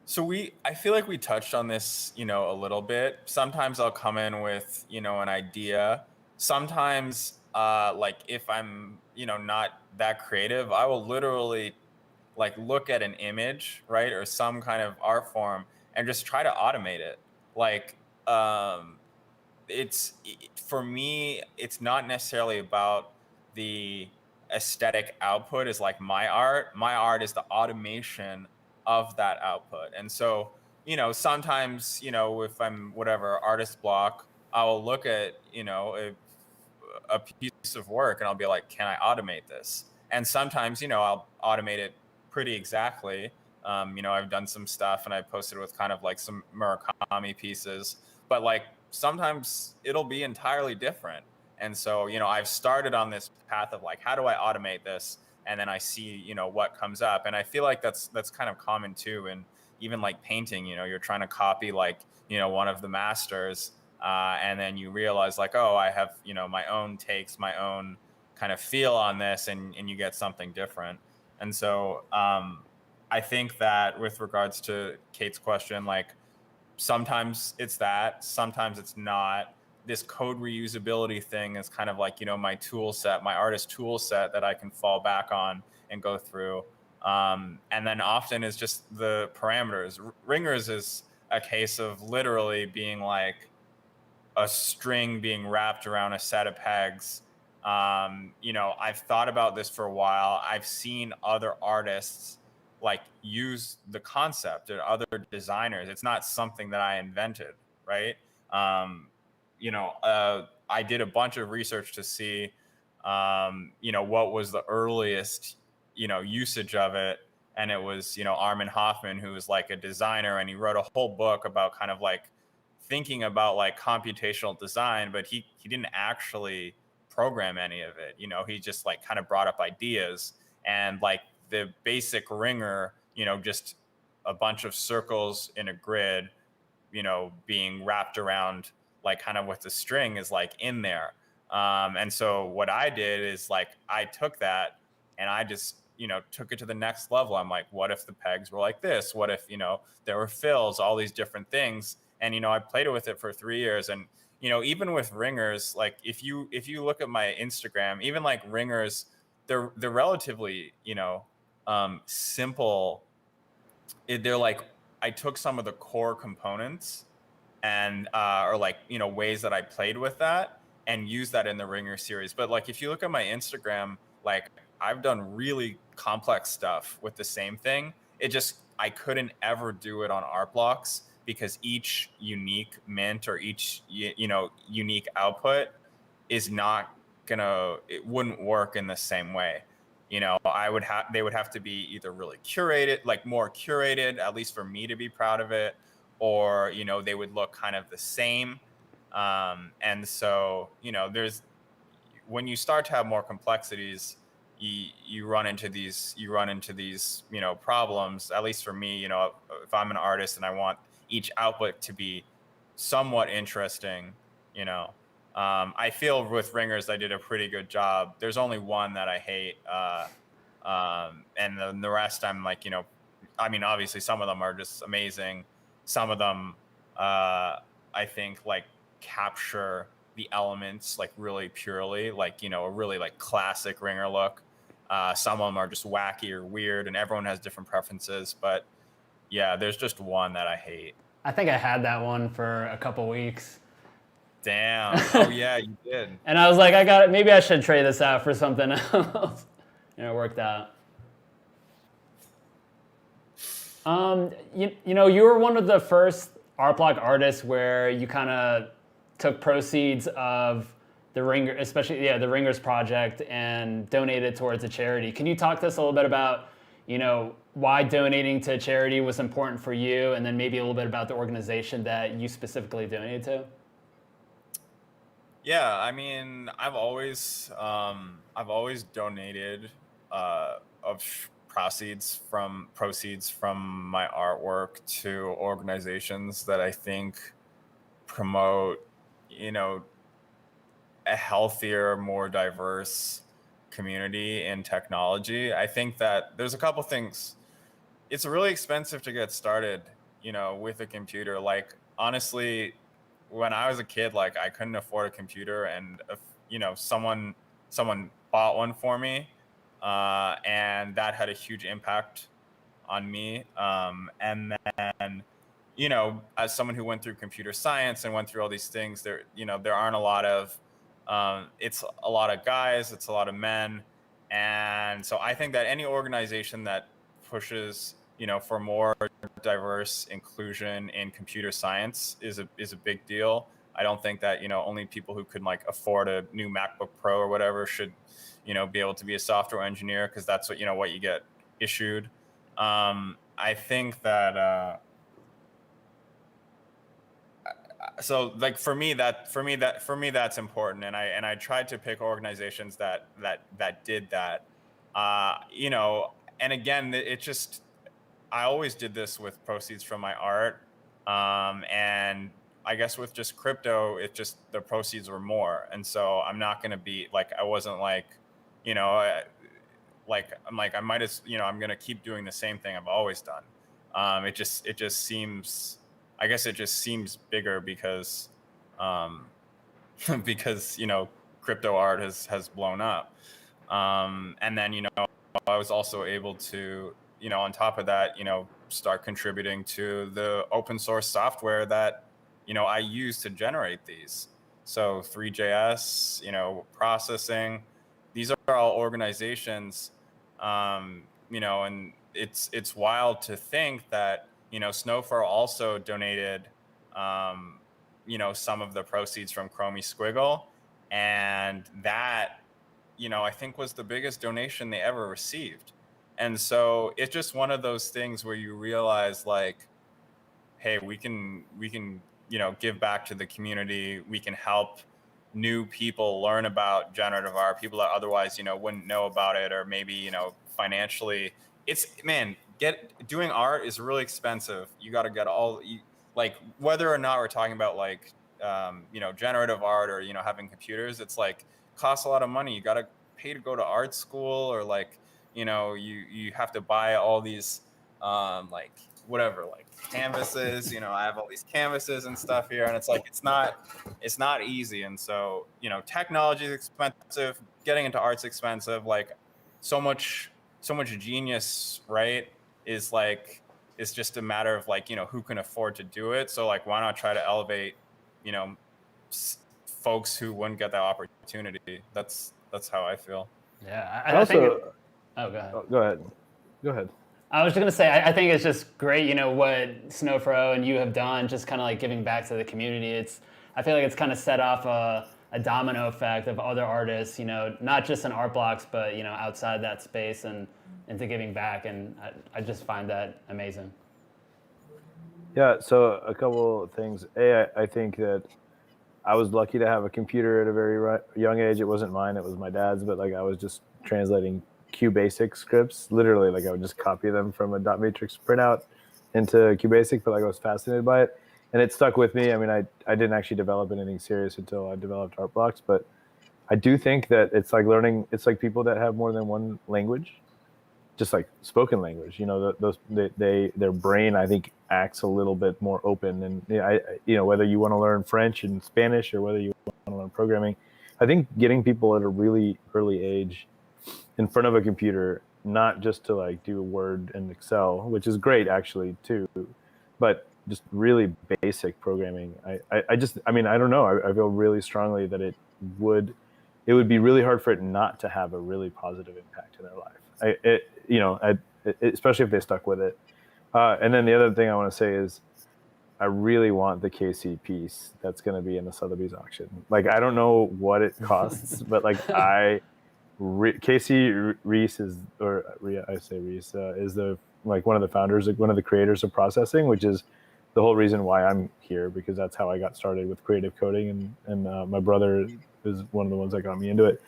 So I feel like we touched on this, a little bit. Sometimes I'll come in with, an idea. Sometimes, like if I'm, not that creative, I will literally like look at an image, right, or some kind of art form and just try to automate it. Like, for me, it's not necessarily about the aesthetic output is like my art. My art is the automation of that output. And so, sometimes, if I'm whatever artist block, I will look at, a piece of work and I'll be like, can I automate this? And sometimes, I'll automate it pretty exactly. I've done some stuff and I posted with kind of like some Murakami pieces, but like sometimes it'll be entirely different. And so, I've started on this path of like, how do I automate this? And then I see, what comes up. And I feel like that's kind of common too. And even like painting, you're trying to copy like, one of the masters. And then you realize like, oh, I have, my own takes, my own kind of feel on this, and you get something different. And so I think that with regards to Kate's question, like sometimes it's that, sometimes it's not. This code reusability thing is kind of like, my tool set, my artist tool set that I can fall back on and go through. And then often is just the parameters. Ringers is a case of literally being like, a string being wrapped around a set of pegs. I've thought about this for a while. I've seen other artists like use the concept and other designers. It's not something that I invented, right? I did a bunch of research to see, what was the earliest, usage of it. And it was, Armin Hoffman, who was like a designer, and he wrote a whole book about kind of like thinking about like computational design, but he didn't actually program any of it. He just like kind of brought up ideas, and like the basic ringer, just a bunch of circles in a grid, being wrapped around like kind of with the string is like in there. And so what I did is like, I took that and I just, took it to the next level. I'm like, what if the pegs were like this? What if, there were fills, all these different things. And, I played with it for 3 years. And, even with ringers, like if you look at my Instagram, even like ringers, they're relatively, simple. They're like, I took some of the core components and or like, ways that I played with that and used that in the ringer series. But like, if you look at my Instagram, like I've done really complex stuff with the same thing. I couldn't ever do it on art blocks because each unique mint or each, unique output is not it wouldn't work in the same way. They would have to be either really curated, like more curated, at least for me to be proud of it, or, they would look kind of the same. And so, when you start to have more complexities, you run into these problems. At least for me, if I'm an artist and I want each output to be somewhat interesting, I feel with ringers I did a pretty good job. There's only one that I hate, and then the rest I'm like, obviously some of them are just amazing. Some of them I think like capture the elements like really purely, like, a really like classic ringer look. Some of them are just wacky or weird, and everyone has different preferences. But yeah, there's just one that I hate. I think I had that one for a couple weeks. Damn. Oh yeah, you did. And I was like, I got it. Maybe I should trade this out for something else. It worked out. You were one of the first art block artists where you kind of took proceeds of the ringer, especially the Ringers project, and donated towards a charity. Can you talk to us a little bit about, why donating to a charity was important for you, and then maybe a little bit about the organization that you specifically donated to? Yeah, I mean, I've always donated of proceeds from my artwork to organizations that I think promote, a healthier, more diverse community in technology. I think that there's a couple things. It's really expensive to get started, with a computer. Like, honestly, when I was a kid, like I couldn't afford a computer, and if, someone bought one for me, and that had a huge impact on me. And then, as someone who went through computer science and went through all these things, there aren't a lot of, it's a lot of guys, it's a lot of men. And so I think that any organization that pushes, for more diverse inclusion in computer science is a big deal. I don't think that, only people who could like afford a new MacBook Pro or whatever should, be able to be a software engineer, because that's what, what you get issued. I think that, so like for me that's important, and I tried to pick organizations that did that. And again, it just, I always did this with proceeds from my art, and I guess with just crypto, it just, the proceeds were more, and so I'm not going to be like, I wasn't like, like I'm like, I might as, I'm going to keep doing the same thing I've always done. It just seems, I guess it just seems bigger because, because, crypto art has blown up. And then, I was also able to, on top of that, start contributing to the open source software that, I use to generate these. So 3JS, processing, these are all organizations, and it's wild to think that, Snowfro also donated, some of the proceeds from Chromie Squiggle. And that, I think was the biggest donation they ever received. And so it's just one of those things where you realize, like, hey, we can give back to the community. We can help new people learn about generative art, people that otherwise wouldn't know about it, or maybe financially. It's, man, doing art is really expensive. You got to get like, whether or not we're talking about like generative art, or having computers, it's like costs a lot of money. You got to pay to go to art school, or like you have to buy all these like whatever, like canvases. I have all these canvases and stuff here, and it's like it's not easy. And so technology is expensive, getting into art's expensive. Like so much genius, right, is like, it's just a matter of like who can afford to do it. So like, why not try to elevate folks who wouldn't get that opportunity? That's how I feel. Yeah, I also think oh, go ahead. Go ahead. I was just gonna say, I think it's just great, what Snowfro and you have done, just kind of like giving back to the community. I feel like it's kind of set off a domino effect of other artists, not just in art blocks, but outside that space and into giving back. And I just find that amazing. Yeah. So a couple of things. I think that I was lucky to have a computer at a very young age. It wasn't mine; it was my dad's. But like, I was just translating QBasic scripts. Literally, like, I would just copy them from a dot matrix printout into QBasic. But like, I was fascinated by it, and it stuck with me. I mean, I didn't actually develop anything serious until I developed art blocks. But I do think that it's like learning. It's like people that have more than one language, just like spoken language. Their brain, I think, acts a little bit more open. And whether you want to learn French and Spanish, or whether you want to learn programming, I think getting people at a really early age in front of a computer, not just to like do Word and Excel, which is great actually too, but just really basic programming. I don't know. I feel really strongly that it would be really hard for it not to have a really positive impact in their life. Especially if they stuck with it. And then the other thing I want to say is, I really want the KC piece that's going to be in the Sotheby's auction. Like, I don't know what it costs, but like Casey Reese is the like one of the founders, like one of the creators of processing, which is the whole reason why I'm here, because that's how I got started with creative coding, and my brother is one of the ones that got me into it.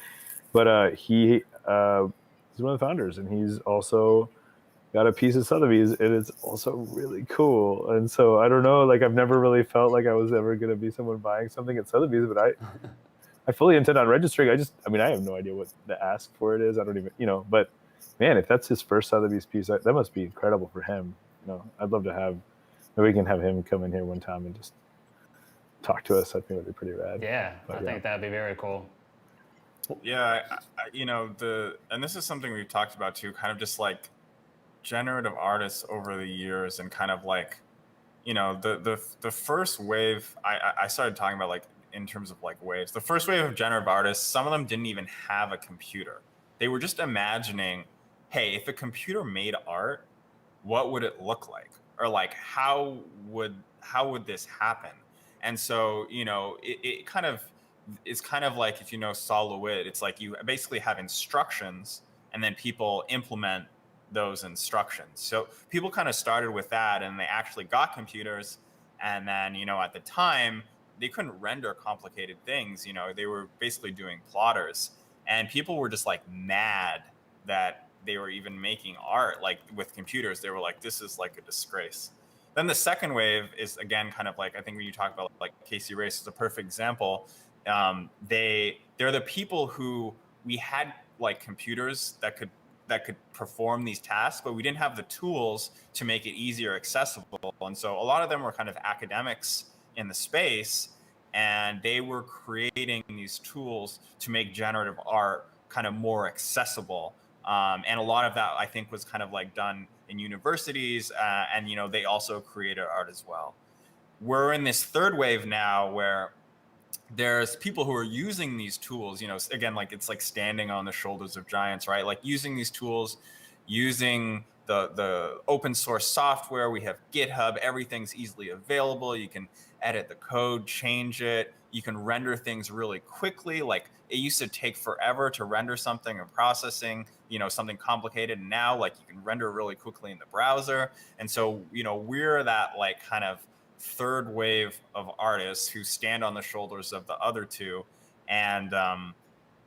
But he's one of the founders, and he's also got a piece of Sotheby's, and it's also really cool. And so I don't know, like, I've never really felt like I was ever going to be someone buying something at Sotheby's, but I fully intend on registering. I have no idea what the ask for it is. I don't even, but man, if that's his first Sotheby's piece, that must be incredible for him. I'd love to maybe we can have him come in here one time and just talk to us. I think it would be pretty rad. Yeah, I think that'd be very cool. Yeah, and this is something we've talked about too, kind of just like generative artists over the years, and kind of like, the first wave, I started talking about, like, in terms of like waves. The first wave of generative artists, some of them didn't even have a computer. They were just imagining, hey, if a computer made art, what would it look like? Or like, how would this happen? And so, it's kind of like, if you know Solid, it's like you basically have instructions, and then people implement those instructions. So people kind of started with that, and they actually got computers. And then, at the time, they couldn't render complicated things. They were basically doing plotters, and people were just like mad that they were even making art like with computers. They were like, this is like a disgrace. Then the second wave is, again, kind of like, I think when you talk about like Casey Race is a perfect example. They're the people who, we had like computers that could perform these tasks, but we didn't have the tools to make it easier accessible. And so a lot of them were kind of academics in the space, and they were creating these tools to make generative art kind of more accessible. And a lot of that, I think, was kind of like done in universities, and they also created art as well. we're in this third wave now where there's people who are using these tools, again, like it's like standing on the shoulders of giants, right? Like using these tools, using the open source software. We have GitHub, everything's easily available. You can edit the code, change it. You can render things really quickly. Like it used to take forever to render something or processing, something complicated. And now like you can render really quickly in the browser. And so, we're that like kind of third wave of artists who stand on the shoulders of the other two. And,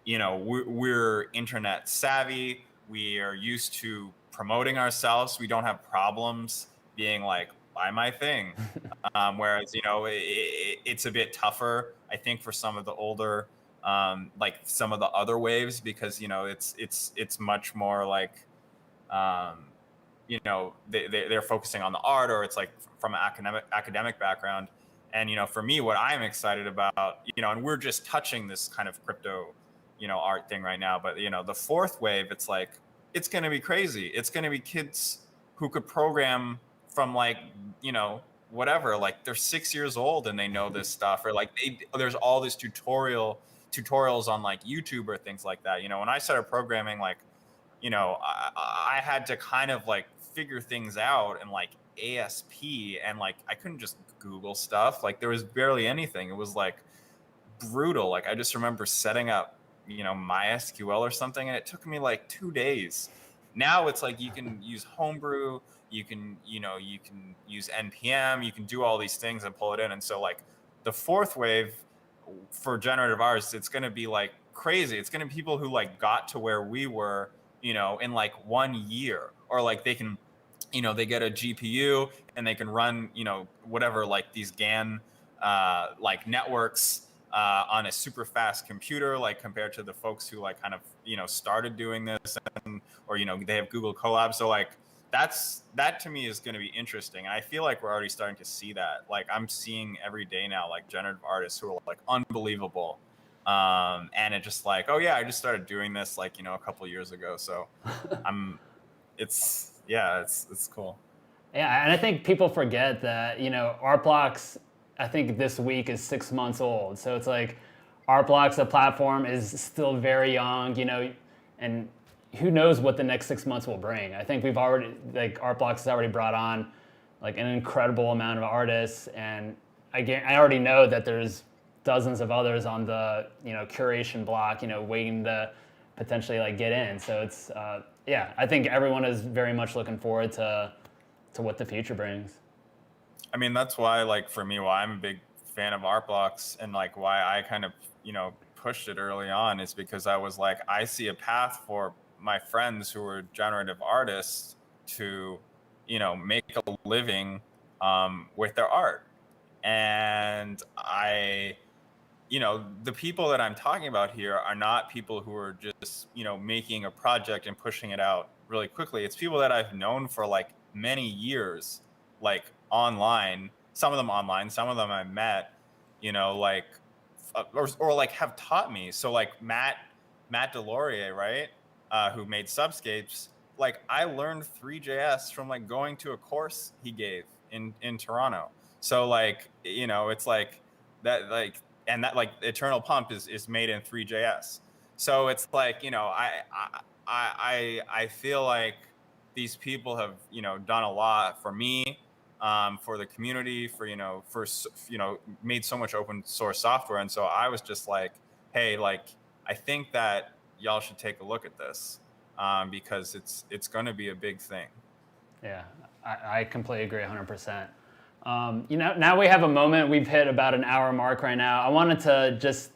we're internet savvy. We are used to promoting ourselves. We don't have problems being like, buy my thing. Whereas, it's a bit tougher, I think, for some of the older, like some of the other waves, because, it's much more like, they're focusing on the art, or it's like from an academic background. And, for me, what I'm excited about, and we're just touching this kind of crypto, art thing right now. But, the fourth wave, it's like, it's going to be crazy. It's going to be kids who could program from like, whatever, like they're 6 years old and they know this stuff, or like there's all this tutorials on like YouTube or things like that. When I started programming, like, I had to kind of like figure things out in like ASP, and like I couldn't just Google stuff. Like there was barely anything. It was like brutal. Like I just remember setting up, MySQL or something, and it took me like 2 days. Now it's like you can use Homebrew, you can use NPM, you can do all these things and pull it in. And so like the fourth wave for generative artists, it's going to be like crazy. It's going to be people who like got to where we were, in like 1 year, or like they can, they get a GPU and they can run, whatever, like these GAN, like networks, on a super fast computer, like compared to the folks who like kind of, started doing this, or, they have Google Colab. So like, that to me is going to be interesting. And I feel like we're already starting to see that. Like I'm seeing every day now, like generative artists who are like unbelievable. And it just like, oh yeah, I just started doing this like, a couple of years ago. So it's cool. Yeah, and I think people forget that, Art Blocks, I think this week is 6 months old. So it's like Art Blocks, the platform, is still very young, and who knows what the next 6 months will bring. I think we've already, like Art Blocks has already brought on like an incredible amount of artists, and I already know that there's dozens of others on the, curation block, waiting to potentially like get in. So it's, I think everyone is very much looking forward to what the future brings. I mean, that's why, like, for me, why I'm a big fan of Art Blocks, and like why I kind of, pushed it early on, is because I was like, I see a path for my friends who are generative artists to, make a living with their art. And the people that I'm talking about here are not people who are just, making a project and pushing it out really quickly. It's people that I've known for like many years, like online, some of them online, some of them I met, like, or like have taught me. So like Matt Delorier, right? Who made Subscapes. Like I learned Three.js from like going to a course he gave in Toronto. So like, it's like that, like, and that like Eternal Pump is made in Three.js. So it's like, I feel like these people have, done a lot for me, for the community, for, made so much open source software. And so I was just like, hey, like, I think that y'all should take a look at this, because it's going to be a big thing. Yeah, I completely agree 100%. Now we have a moment. We've hit about an hour mark right now. I wanted to just,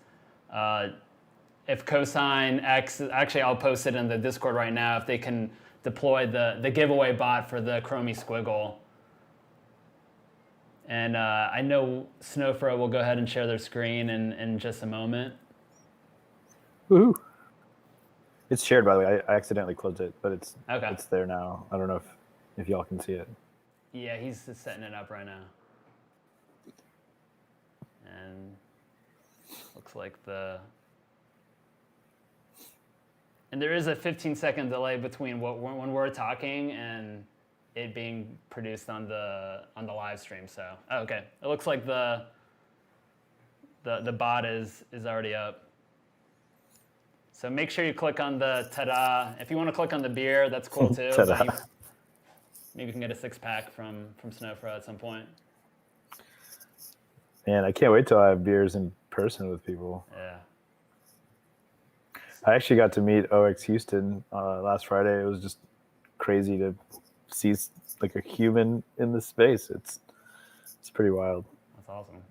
if Cosine X, actually I'll post it in the Discord right now, if they can deploy the giveaway bot for the Chromie Squiggle. And I know Snowfro will go ahead and share their screen in just a moment. Woohoo! It's shared, by the way. I accidentally closed it, but it's there now. I don't know if y'all can see it. Yeah, he's just setting it up right now. And looks like and there is a 15-second delay between when we're talking and it being produced on the live stream. So okay, it looks like the bot is already up. So make sure you click on the ta-da. If you want to click on the beer, that's cool too. Ta-da. Maybe you can get a 6-pack from Snowfro at some point. Man, I can't wait till I have beers in person with people. Yeah. I actually got to meet OX Houston last Friday. It was just crazy to see like a human in the space. It's pretty wild. That's awesome.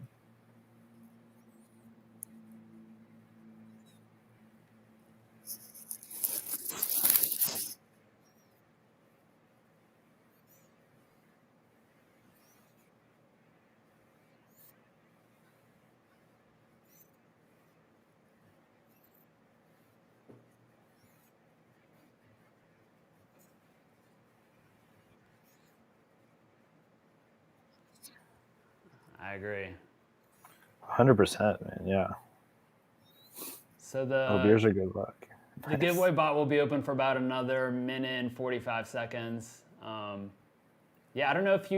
I agree. 100%, man. Yeah. So the beers are good luck. The giveaway bot will be open for about another minute and 45 seconds. Yeah, I don't know if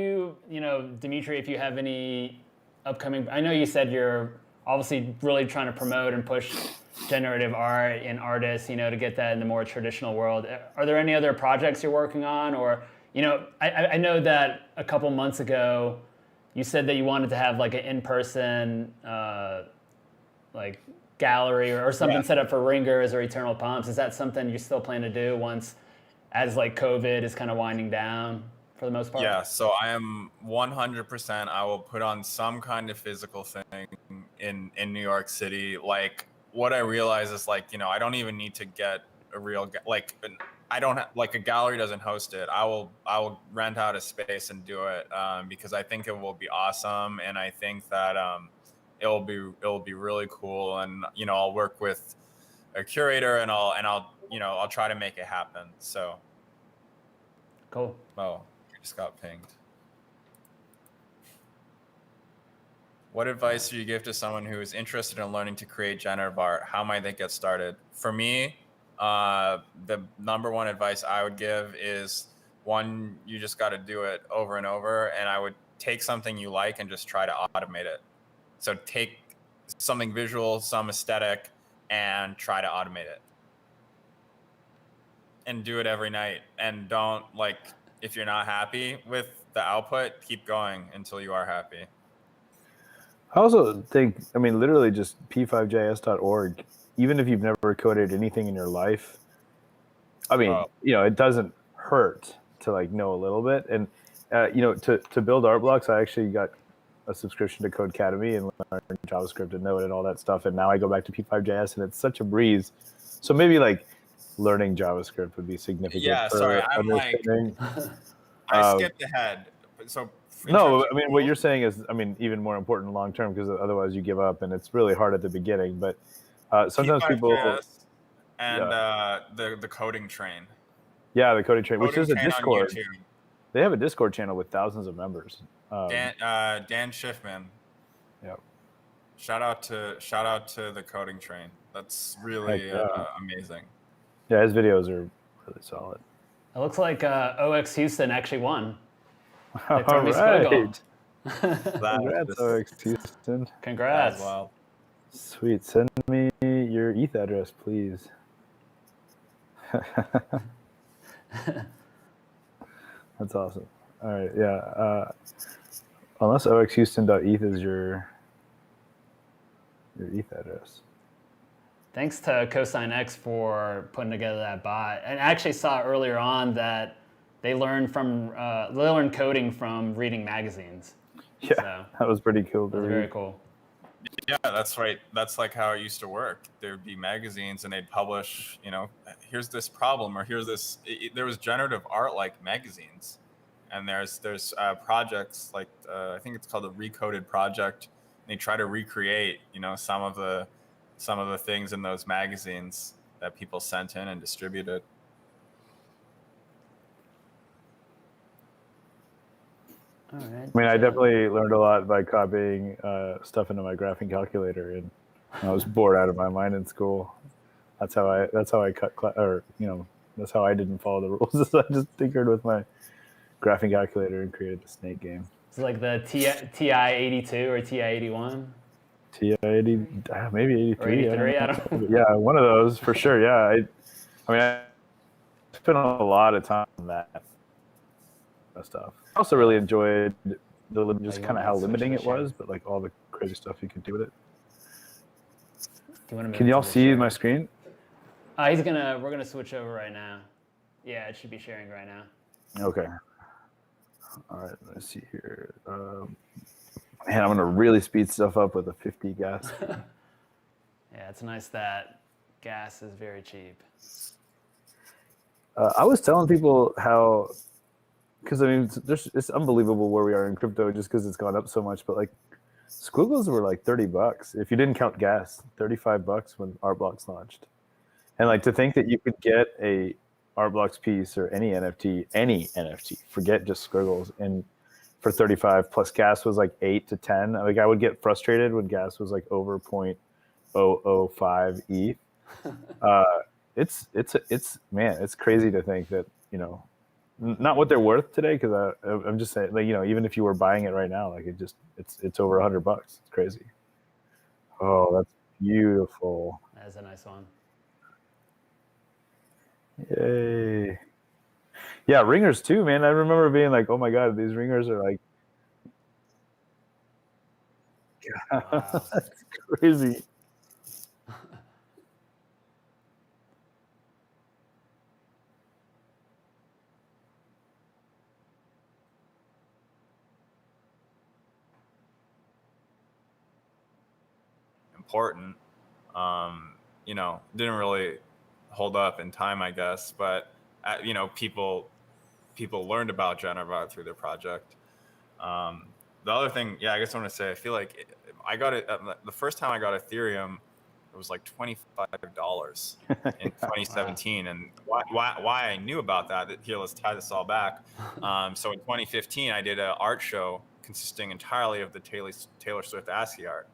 Dmitri, if you have any upcoming. I know you said you're obviously really trying to promote and push generative art and artists, to get that in the more traditional world. Are there any other projects you're working on, or I know that a couple months ago you said that you wanted to have like an in-person like gallery or something set up for ringers or eternal pumps. Is that something you still plan to do once, as like COVID is kind of winding down for the most part? Yeah, so I am 100%. I will put on some kind of physical thing in New York City. Like, what I realize is like, I don't even need to get a real I don't like a gallery doesn't host it. I will rent out a space and do it because I think it will be awesome, and I think that it'll be really cool, and I'll work with a curator, and I'll try to make it happen. So cool. Oh, I just got pinged. What advice do you give to someone who is interested in learning to create generative art? How might they get started? For me, the number one advice I would give is, one, you just got to do it over and over. And I would take something you like and just try to automate it. So take something visual, some aesthetic, and try to automate it. And do it every night. And don't, if you're not happy with the output, keep going until you are happy. I also think, literally just p5js.org, even if you've never coded anything in your life, it doesn't hurt to know a little bit. And, to build art blocks, I actually got a subscription to Codecademy and learned JavaScript and Node and all that stuff. And now I go back to p5js and it's such a breeze. So maybe learning JavaScript would be significant. Yeah, sorry, I skipped ahead. So no, what you're saying is, even more important long term, because otherwise you give up and it's really hard at the beginning. But sometimes people and the coding train. Yeah, the coding train, which is a Discord. They have a Discord channel with thousands of members. Dan Schiffman. Yeah. Shout out to the coding train. That's really amazing. Yeah, his videos are really solid. It looks like OX Houston actually won. All right. Congrats, OX Houston. Congrats. Wow. Sweet. Send me your ETH address, please. That's awesome. All right. Yeah. Unless oxhouston.eth is your ETH address. Thanks to Cosine X for putting together that bot. And I actually saw earlier on that they learned coding from reading magazines. Yeah, so, that was pretty cool. Very cool. Yeah, that's right. That's like how it used to work. There'd be magazines and they'd publish, here's this problem, or here's this. There was generative art like magazines, and there's projects like I think it's called the Recoded Project. They try to recreate, some of the things in those magazines that people sent in and distributed. All right. I definitely learned a lot by copying stuff into my graphing calculator, and I was bored out of my mind in school. That's how I cut that's how I didn't follow the rules. I just tinkered with my graphing calculator and created the snake game. It's like the TI-82 or TI-81. TI-80, maybe 83. Or 83, I don't know. Yeah, one of those for sure. Yeah, I spent a lot of time on that stuff. I also really enjoyed just kind of how limiting it was, but like all the crazy stuff you could do with it. Can y'all see my screen? We're gonna switch over right now. Yeah, it should be sharing right now. Okay. All right, let's see here. Man, I'm gonna really speed stuff up with a 50 gas. Yeah, it's nice that gas is very cheap. I was telling people how, because I mean, it's unbelievable where we are in crypto just because it's gone up so much. But like, squiggles were like $30 if you didn't count gas. $35 when Art Blocks launched, and like to think that you could get a Art Blocks piece or any NFT, forget just squiggles, and for 35 plus gas was like 8 to 10. Like I would get frustrated when gas was like over 0.005 ETH. It's crazy to think that, you know, not what they're worth today, because I'm just saying, like, you know, even if you were buying it right now, like it's over $100. It's crazy. Oh, that's beautiful. That is a nice one. Yay. Yeah, ringers too, man. I remember being like, oh my God, these ringers are like, Wow. that's crazy. Important. You know, didn't really hold up in time, I guess, but you know, people learned about generative through their project. The other thing, yeah, I guess I want to say, I feel like I got it the first time I got Ethereum, it was like $25 in 2017. Wow. And why I knew about that, here, let's tie this all back. So in 2015, I did an art show consisting entirely of the Taylor Swift ASCII art.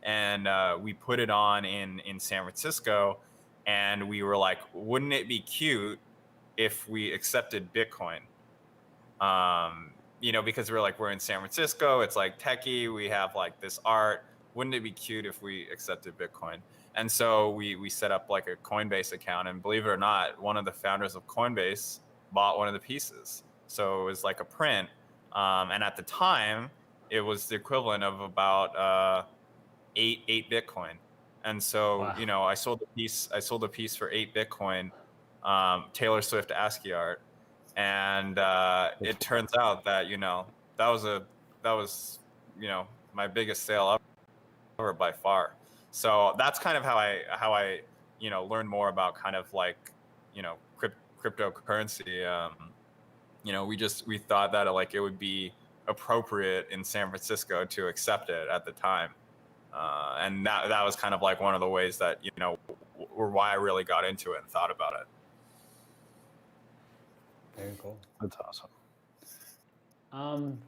And we put it on in San Francisco, and we were like, wouldn't it be cute if we accepted Bitcoin? You know, because we're in San Francisco, it's like techie, we have like this art. Wouldn't it be cute if we accepted Bitcoin? And so we set up like a Coinbase account, and believe it or not, one of the founders of Coinbase bought one of the pieces. So it was like a print. And at the time, it was the equivalent of about eight Bitcoin. And so, wow. You know, I sold a piece for 8 Bitcoin, Taylor Swift ASCII art. And it turns out that, you know, that was, you know, my biggest sale ever by far. So that's kind of how I, you know, learned more about kind of like, you know, cryptocurrency. You know, we thought that like it would be appropriate in San Francisco to accept it at the time. And that was kind of like one of the ways that, you know, or why I really got into it and thought about it. Very cool. That's awesome.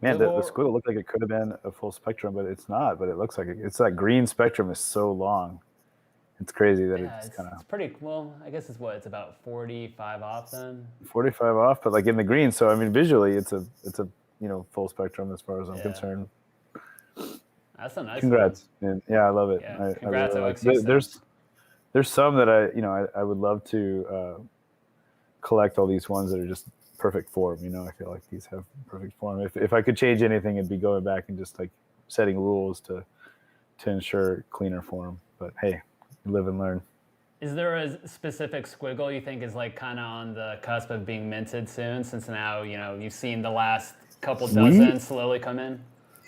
Man, the squiggle looked like it could have been a full spectrum, but it's not. But it looks like it's that green spectrum is so long. It's crazy that it's kind of. It's pretty well. I guess it's about 45 off then. 45 off, but like in the green. So I mean, visually, it's a you know, full spectrum as far as I'm concerned. That's a nice. Congrats, man. Yeah, I love it. Yeah, congrats, I really there's some that I would love to collect all these ones that are just perfect form. You know, I feel like these have perfect form. If I could change anything, it'd be going back and just like setting rules to ensure cleaner form. But hey, live and learn. Is there a specific squiggle you think is like kind of on the cusp of being minted soon? Since now, you know, you've seen the last couple dozen slowly come in.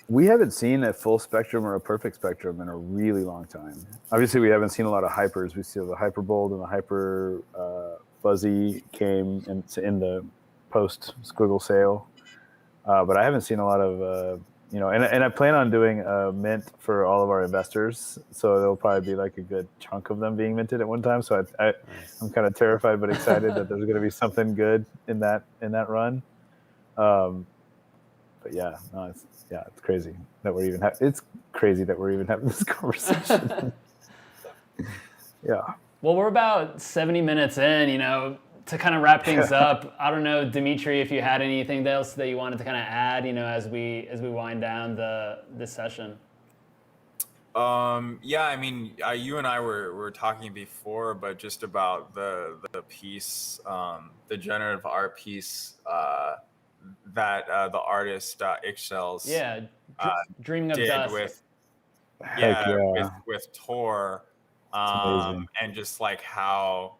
We haven't seen a full spectrum or a perfect spectrum in a really long time. Obviously, we haven't seen a lot of hypers. We see the hyper bold and the hyper fuzzy came in the post squiggle sale, but I haven't seen a lot of you know. And I plan on doing a mint for all of our investors, so there'll probably be like a good chunk of them being minted at one time. So I'm kind of terrified but excited that there's going to be something good in that run. But yeah, no, it's crazy that we're even having this conversation. Yeah. Well, we're about 70 minutes in. You know, to kind of wrap things up, I don't know, Dmitri, if you had anything else that you wanted to kind of add, as we wind down this session. Yeah, I mean, you and I were talking before, but just about the piece, the generative art piece that the artist Ixchels Yeah, Dreaming of did Dust. with Tor, and just like how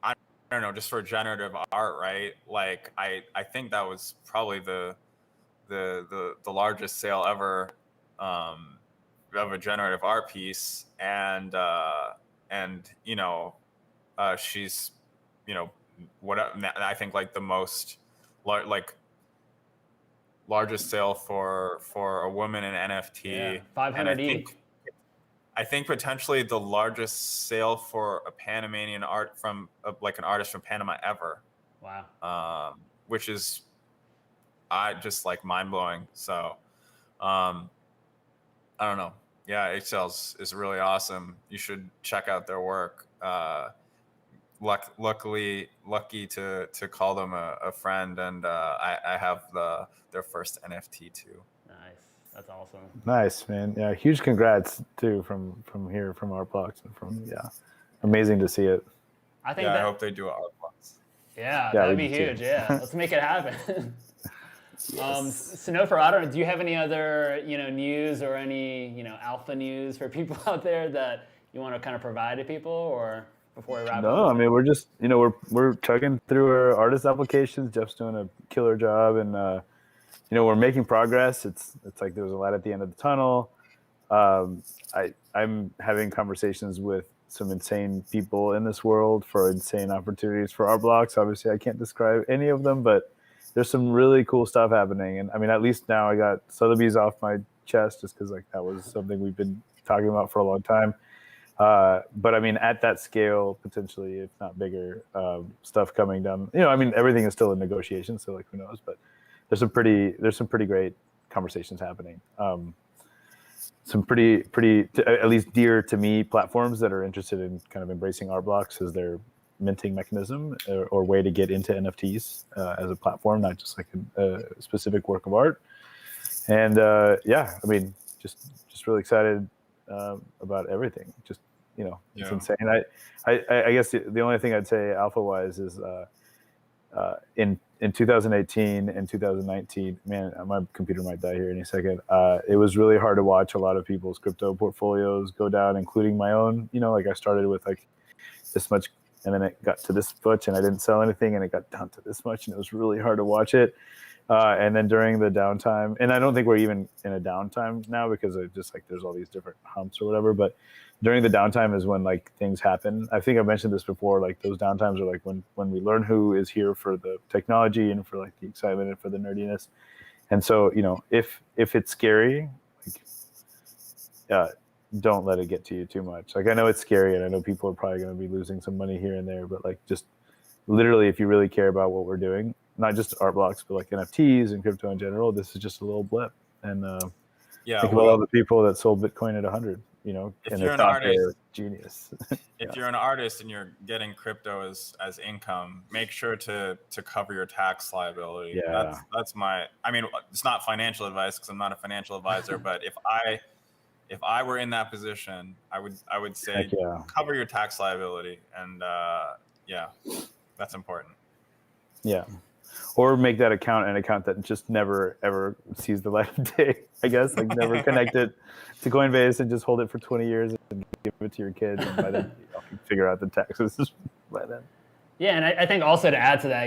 I don't know, just for generative art, right? Like I think that was probably the largest sale ever of a generative art piece, and she's what I think like the most largest sale for a woman in NFT. 500 each. I think potentially the largest sale for a Panamanian art from like an artist from Panama ever. Wow. Which is just like mind blowing. So I don't know. Yeah, Ixchels is really awesome. You should check out their work. Lucky to call them a friend, and I have their first NFT too. Nice, that's awesome. Nice, man. Yeah, huge congrats too from here, from Art Blocks, and amazing to see it. I think. I hope they do Art Blocks. Yeah, that'd be huge. Yeah, let's make it happen. Snowfro, I don't know. Do you have any other news or any alpha news for people out there that you want to kind of provide to people, or before we wrap up? No, I mean we're just we're chugging through our artist applications. Jeff's doing a killer job, and we're making progress. It's like there's a light at the end of the tunnel. I'm having conversations with some insane people in this world for insane opportunities for Art Blocks. Obviously, I can't describe any of them, but there's some really cool stuff happening. And I mean, at least now I got Sotheby's off my chest, just because like that was something we've been talking about for a long time. But I mean, at that scale, potentially, if not bigger, stuff coming down. I mean, everything is still in negotiation, so like who knows? But there's some pretty great conversations happening. Some pretty at least dear to me platforms that are interested in kind of embracing Art Blocks as their minting mechanism or way to get into NFTs as a platform, not just like a specific work of art. And I mean, just really excited about everything. Just it's insane. I guess the only thing I'd say alpha wise is in 2018 and 2019, man, my computer might die here any second. It was really hard to watch a lot of people's crypto portfolios go down, including my own. Like I started with like this much, and then it got to this much, and I didn't sell anything, and it got down to this much, and it was really hard to watch it. And then during the downtime, and I don't think we're even in a downtime now because of just like there's all these different humps or whatever, but during the downtime is when like things happen. I think I mentioned this before, like those downtimes are like when we learn who is here for the technology and for like the excitement and for the nerdiness. And so, if it's scary, like don't let it get to you too much. Like I know it's scary and I know people are probably going to be losing some money here and there, but like just literally if you really care about what we're doing, not just Art Blocks, but like NFTs and crypto in general, this is just a little blip. And think about all the people that sold Bitcoin at 100, if and you're an artist, genius. If you're an artist and you're getting crypto as income, make sure to cover your tax liability. Yeah. That's I mean, it's not financial advice because I'm not a financial advisor, but if I were in that position, I would say cover your tax liability, and that's important. Yeah. Or make that account an account that just never, ever sees the light of day, I guess. Like never connect it to Coinbase and just hold it for 20 years and give it to your kids. And by then, you can figure out the taxes by then. Yeah, and I think also to add to that,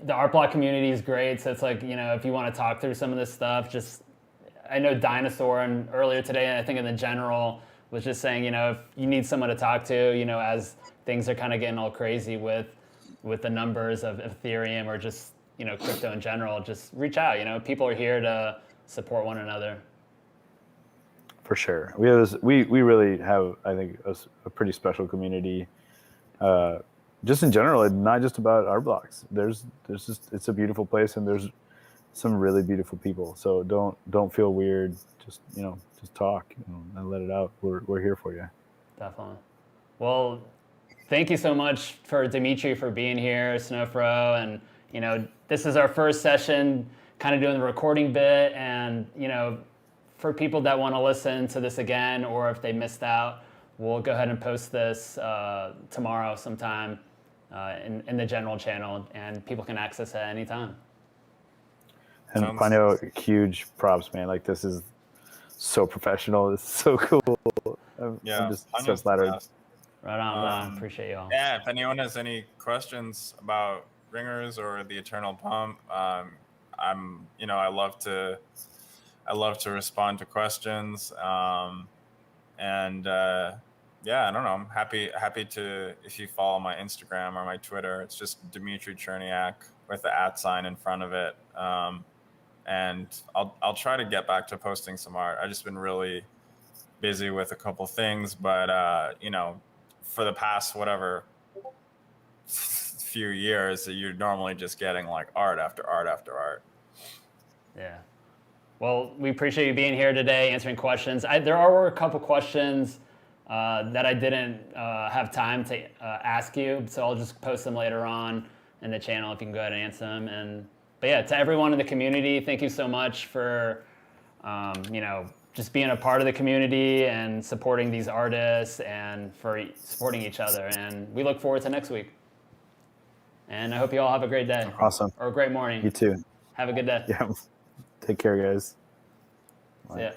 the Art Block community is great. So it's like, if you want to talk through some of this stuff, I know Dinosaur and earlier today, I think in the general, was just saying, if you need someone to talk to, as things are kind of getting all crazy with the numbers of Ethereum or just crypto in general, just reach out. People are here to support one another. For sure, we really have, I think, a pretty special community, just in general, and not just about Art Blocks. There's just, it's a beautiful place, and there's some really beautiful people. So don't feel weird. Just talk and let it out. We're here for you. Definitely. Well, thank you so much for Dmitri for being here, Snowfro, and this is our first session, kind of doing the recording bit, and for people that want to listen to this again, or if they missed out, we'll go ahead and post this tomorrow sometime in the general channel, and people can access it at any time. And I know, huge props, man. Like, this is so professional. It's so cool. I'm just so flattered. Right on, appreciate you all. Yeah, if anyone has any questions about ringers or the Eternal Pump, I love to respond to questions. I don't know. I'm happy to, if you follow my Instagram or my Twitter, it's just Dmitri Cherniak with the @ in front of it. And I'll try to get back to posting some art. I've just been really busy with a couple things, but for the past few years, you're normally just getting like art after art after art. Yeah. Well, we appreciate you being here today, answering questions. There were a couple questions that I didn't have time to ask you, so I'll just post them later on in the channel if you can go ahead and answer them. But yeah, to everyone in the community, thank you so much for just being a part of the community and supporting these artists and for supporting each other. And we look forward to next week. And I hope you all have a great day. Awesome. Or a great morning. You too. Have a good day. Yeah. Take care, guys. See ya.